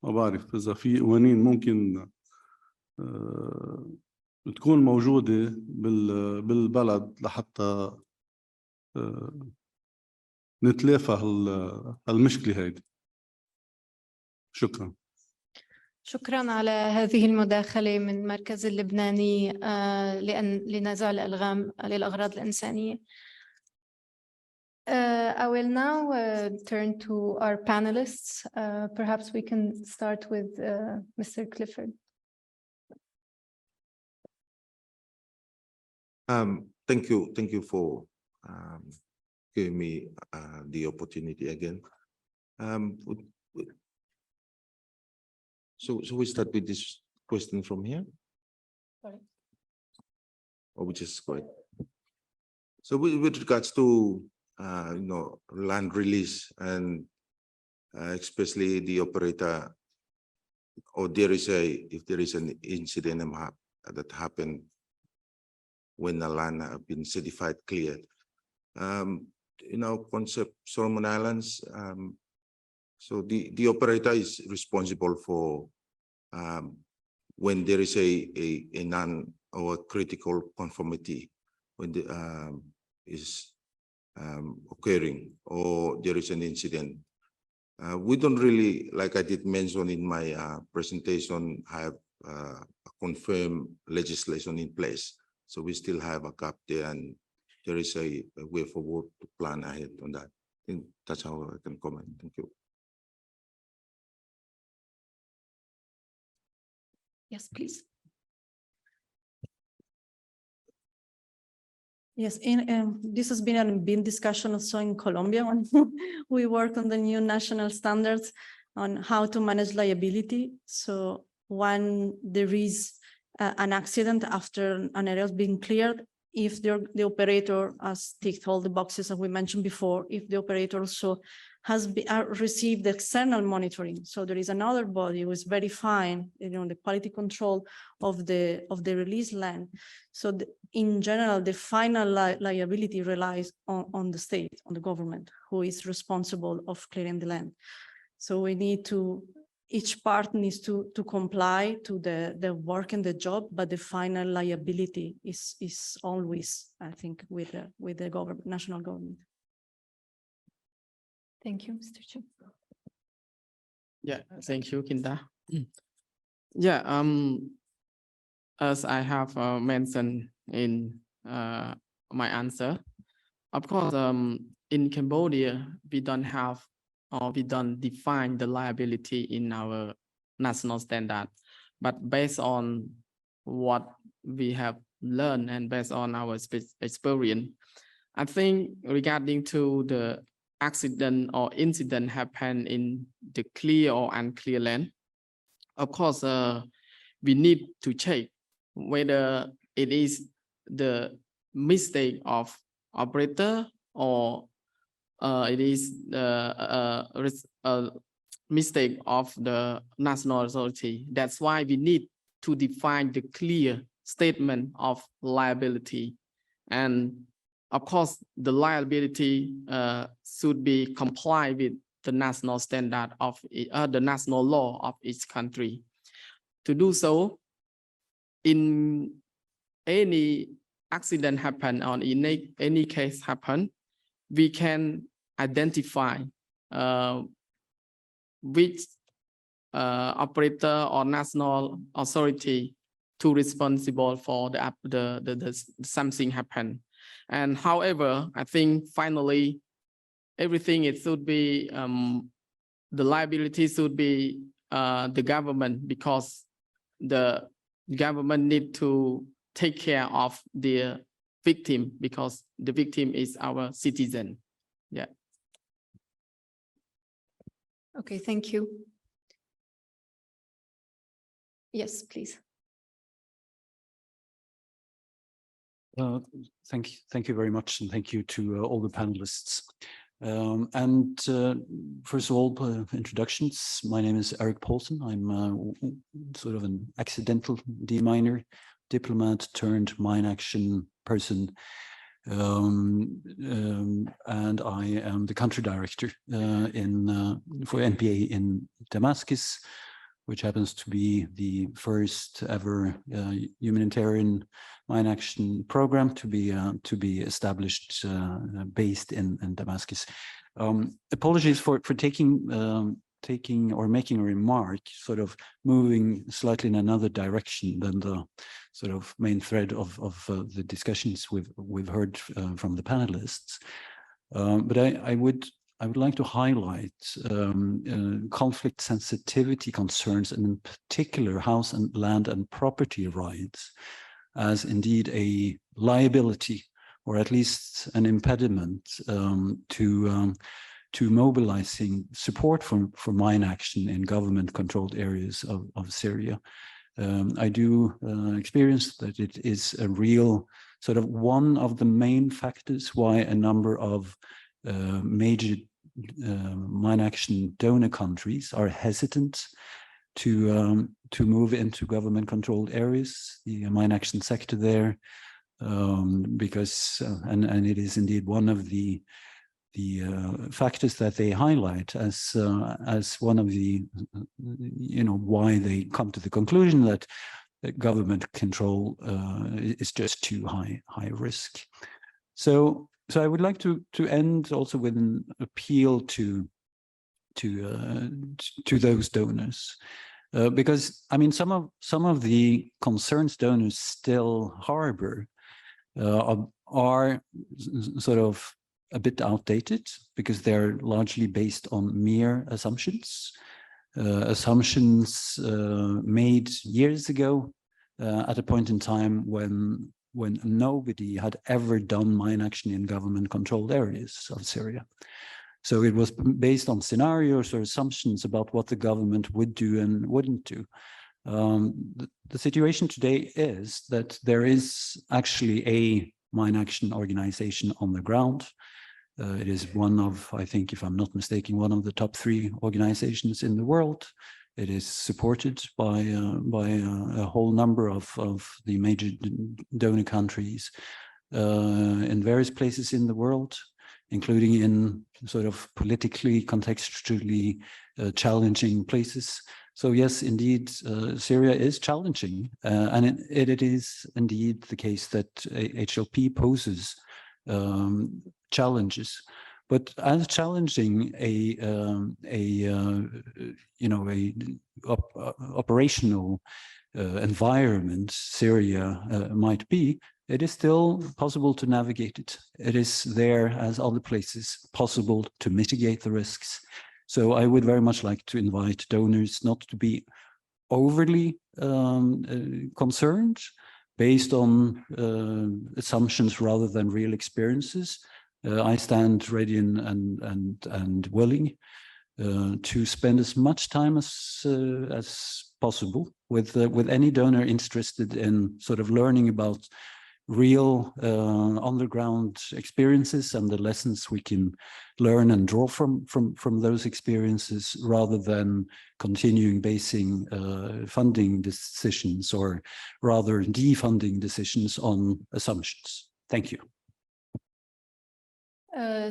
ما بعرف إذا في قوانين ممكن تكون موجودة بالبلد لحتى نتلافى المشكلة هيدي. شكرا. شكرا على هذه المداخلة من المركز اللبناني لنزع الألغام للأغراض الإنسانية. I will now turn to our panelists. Perhaps we can start with Mr. Clifford. Thank you for giving me the opportunity again. So we start with this question from here. Sorry. Or we just go ahead. So with regards to land release and especially the operator, or if there is an incident that happened when the land have been certified cleared, concept Solomon Islands. So the operator is responsible for when there is a non or critical conformity when the is occurring or there is an incident. We don't really, like I did mention in my presentation, have a confirmed legislation in place. So we still have a gap there, and there is a way forward to plan ahead on that. I think that's how I can comment. Thank you. Yes, please. Yes, this has been a big discussion also in Colombia when we work on the new national standards on how to manage liability. So when there is an accident after an area has been cleared, if the operator has ticked all the boxes that we mentioned before, if the operator also has received external monitoring, so there is another body who is verifying, the quality control of the released land. So in general, the final liability relies on the state, on the government, who is responsible of clearing the land. So we need to, each part needs to comply to the work and the job, but the final liability is always, I think, with the government, national government. Thank you, Mr. Chair. Yeah, thank you, Kinda. Yeah, as I have mentioned in my answer, of course, in Cambodia, we don't have or we don't define the liability in our national standard, but based on what we have learned and based on our experience, I think regarding to the accident or incident happen in the clear or unclear land, of course, we need to check whether it is the mistake of operator or it is the mistake of the national authority. That's why we need to define the clear statement of liability. And of course, the liability should be complied with the national standard of the national law of each country. To do so, in any accident happen or in any case happen, we can identify which operator or national authority to responsible for the something happen. And however, I think finally everything it should be the liability should be the government, because the government need to take care of the victim, because the victim is our citizen. Yeah. Okay, thank you. Yes, please. Thank you very much, and thank you to all the panelists. First of all, introductions. My name is Eric Paulson. I'm sort of an accidental deminer diplomat turned mine action person. And I am the country director for NPA in Damascus, which happens to be the first ever humanitarian mine action program to be established based in Damascus. Apologies for taking or making a remark, sort of moving slightly in another direction than the sort of main thread of the discussions we've heard from the panelists. But I would like to highlight conflict sensitivity concerns, and in particular house and land and property rights, as indeed a liability, or at least an impediment to mobilizing support for mine action in government-controlled areas of Syria. I do experience that it is a real sort of one of the main factors why a number of major mine action donor countries are hesitant to move into government-controlled areas, the mine action sector there, because and it is indeed one of the factors that they highlight as one of the why they come to the conclusion that government control is just too high risk. So I would like to end also with an appeal to those donors, because I mean some of the concerns donors still harbor are sort of a bit outdated, because they're largely based on mere assumptions made years ago at a point in time when nobody had ever done mine action in government-controlled areas of Syria. So it was based on scenarios or assumptions about what the government would do and wouldn't do. The situation today is that there is actually a mine action organization on the ground. It is one of, I think, if I'm not mistaken, one of the top 3 organizations in the world. It is supported by a whole number of the major donor countries in various places in the world, including in sort of politically, contextually challenging places. So yes, indeed, Syria is challenging, and it is indeed the case that HLP poses challenges, but as challenging a operational environment Syria might be, it is still possible to navigate it. It is there, as other places, possible to mitigate the risks. So I would very much like to invite donors not to be overly concerned based on assumptions rather than real experiences. I stand ready and willing to spend as much time as possible with any donor interested in sort of learning about real on-the-ground experiences and the lessons we can learn and draw from those experiences, rather than continuing basing funding decisions, or rather defunding decisions, on assumptions. Thank you.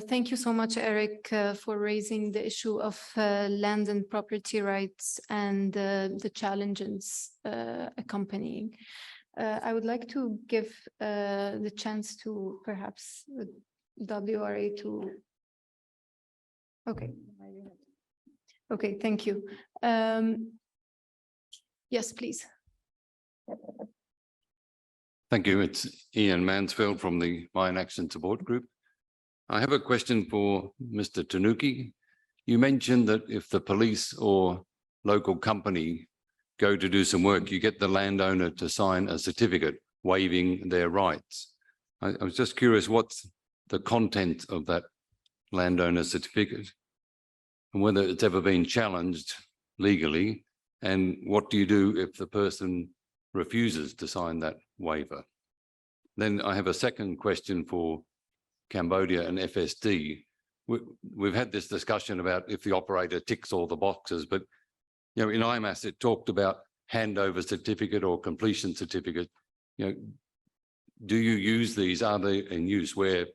Thank you so much, Eric, for raising the issue of land and property rights and the challenges accompanying. I would like to give the chance to perhaps WRA to. Okay, thank you. Yes, please. Thank you. It's Ian Mansfield from the Mine Action Support Group. I have a question for Mr. Tanuki. You mentioned that if the police or local company go to do some work, you get the landowner to sign a certificate waiving their rights. I was just curious, what's the content of that landowner certificate, and whether it's ever been challenged legally, and what do you do if the person refuses to sign that waiver? Then I have a second question for Cambodia and FSD. We've had this discussion about if the operator ticks all the boxes, but in IMAS it talked about handover certificate or completion certificate. you know, do you use these? Are they in use where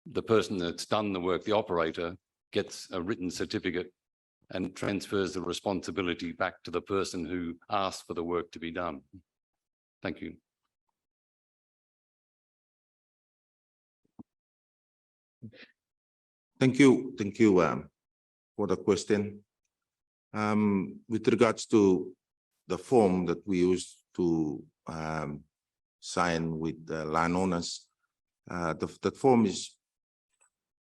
the person that's done the work, the operator, gets a written certificate and transfers the responsibility back to the person who asked for the work to be done? Thank you. Thank you for the question. With regards to the form that we use to sign with the landowners, that form is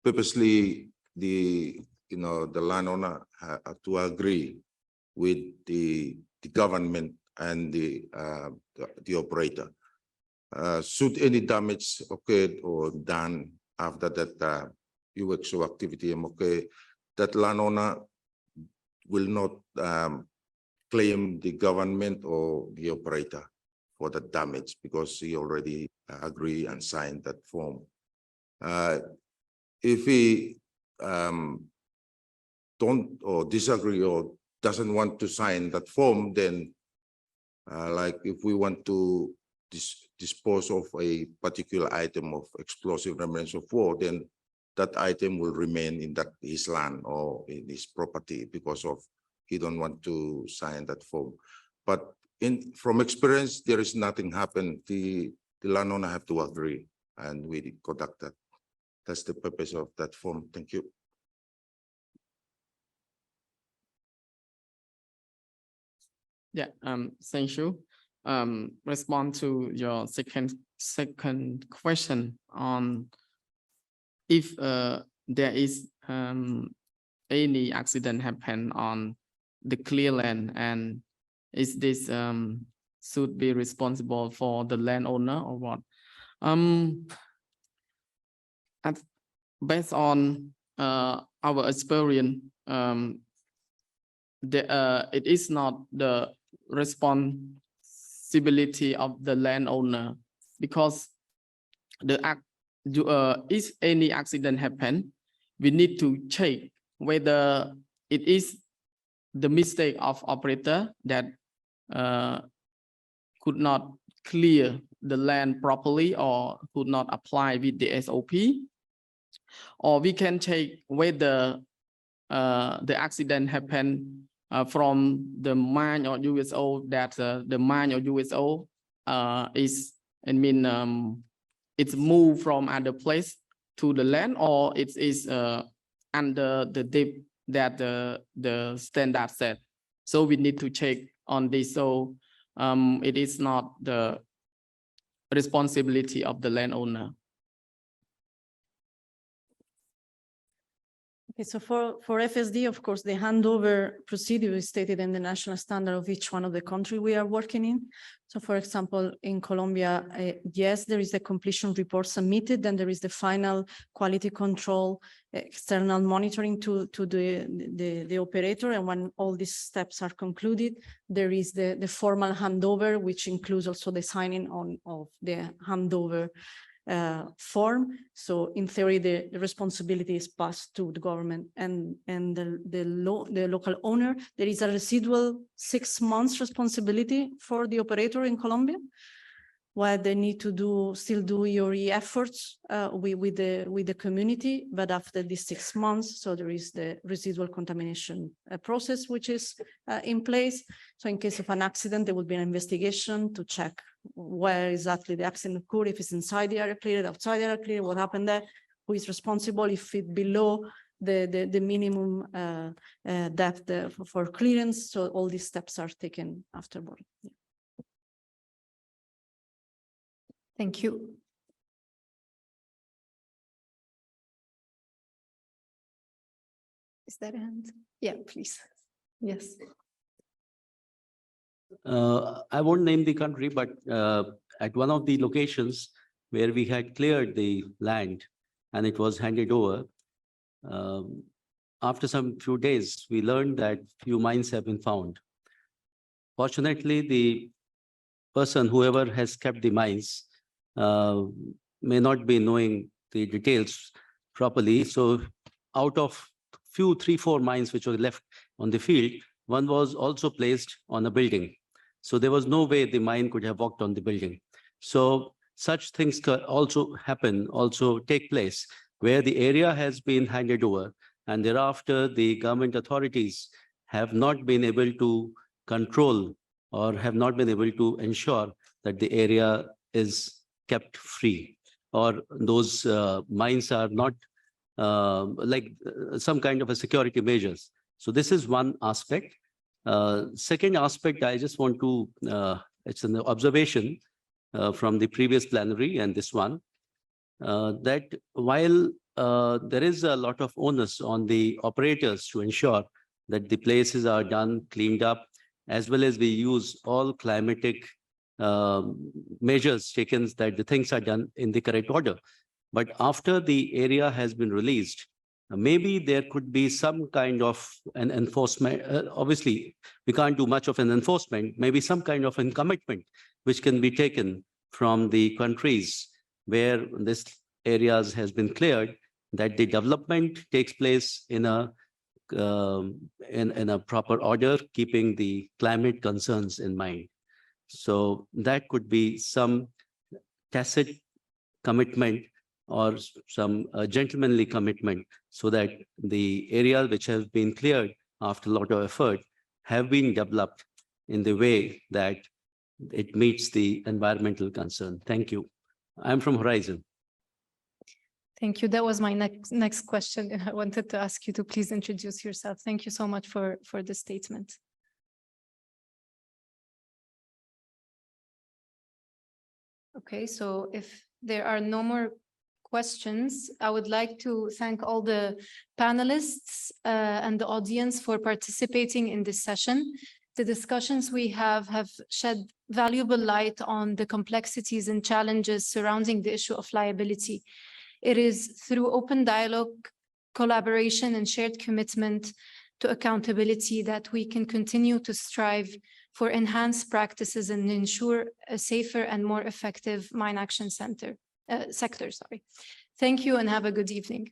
purposely the landowner to agree with the government and the operator. Should any damage occurred or done after that UXO activity, that landowner will not claim the government or the operator for the damage because he already agreed and signed that form. If he don't or disagree or doesn't want to sign that form, then like if we want to dispose of a particular item of explosive remnants of war, then that item will remain in his land or in his property because of he don't want to sign that form. But from experience, there is nothing happen. The landowner have to agree, and we conduct that. That's the purpose of that form. Thank you. Yeah, thank you. Respond to your second question on if there is any accident happen on the clear land, and is this should be responsible for the landowner or what? Based on our experience, it is not the responsibility of the landowner, because if any accident happen, we need to check whether it is the mistake of operator that could not clear the land properly or could not apply with the SOP, or we can check whether the accident happened from the mine or USO, that the mine or USO is, it's moved from other place to the land, or it is under the depth that the standard set. So we need to check on this. So it is not the responsibility of the landowner. Okay, so for FSD, of course, the handover procedure is stated in the national standard of each one of the country we are working in. So for example, in Colombia, yes, there is a completion report submitted, then there is the final quality control, external monitoring to the operator. And when all these steps are concluded, there is the formal handover, which includes also the signing on of the handover form. So in theory, the responsibility is passed to the government and the local owner. There is a residual 6 months responsibility for the operator in Colombia, where they need to still do EORE efforts with the community. But after these 6 months, so there is the residual contamination process, which is in place. So in case of an accident, there will be an investigation to check where exactly the accident occurred, if it's inside the area cleared, outside the area cleared, what happened there, who is responsible, if it's below the minimum depth for clearance. So all these steps are taken afterward. Yeah. Thank you. Is that a hand? Yeah, please. Yes. I won't name the country, but at one of the locations where we had cleared the land and it was handed over, after some few days, we learned that few mines have been found. Fortunately, the person, whoever has kept the mines, may not be knowing the details properly. So out of few 3-4 mines which were left on the field, one was also placed on a building. So there was no way the mine could have walked on the building. So such things could also happen, also take place, where the area has been handed over and thereafter the government authorities have not been able to control or have not been able to ensure that the area is kept free, or those mines are not some kind of a security measures. So this is one aspect. Second aspect, I just want to, it's an observation from the previous plenary and this one, that while there is a lot of onus on the operators to ensure that the places are done, cleaned up, as well as we use all climatic measures taken that the things are done in the correct order. But after the area has been released, maybe there could be some kind of an enforcement. Obviously, we can't do much of an enforcement, maybe some kind of a commitment which can be taken from the countries where this areas has been cleared, that the development takes place in a proper order, keeping the climate concerns in mind. So that could be some tacit commitment or some gentlemanly commitment, so that the areas which have been cleared after a lot of effort have been developed in the way that it meets the environmental concern. Thank you. I'm from Horizon. Thank you. That was my next question. I wanted to ask you to please introduce yourself. Thank you so much for the statement. Okay, so if there are no more questions, I would like to thank all the panelists and the audience for participating in this session. The discussions we have shed valuable light on the complexities and challenges surrounding the issue of liability. It is through open dialogue, collaboration, and shared commitment to accountability that we can continue to strive for enhanced practices and ensure a safer and more effective mine action sector. Thank you and have a good evening.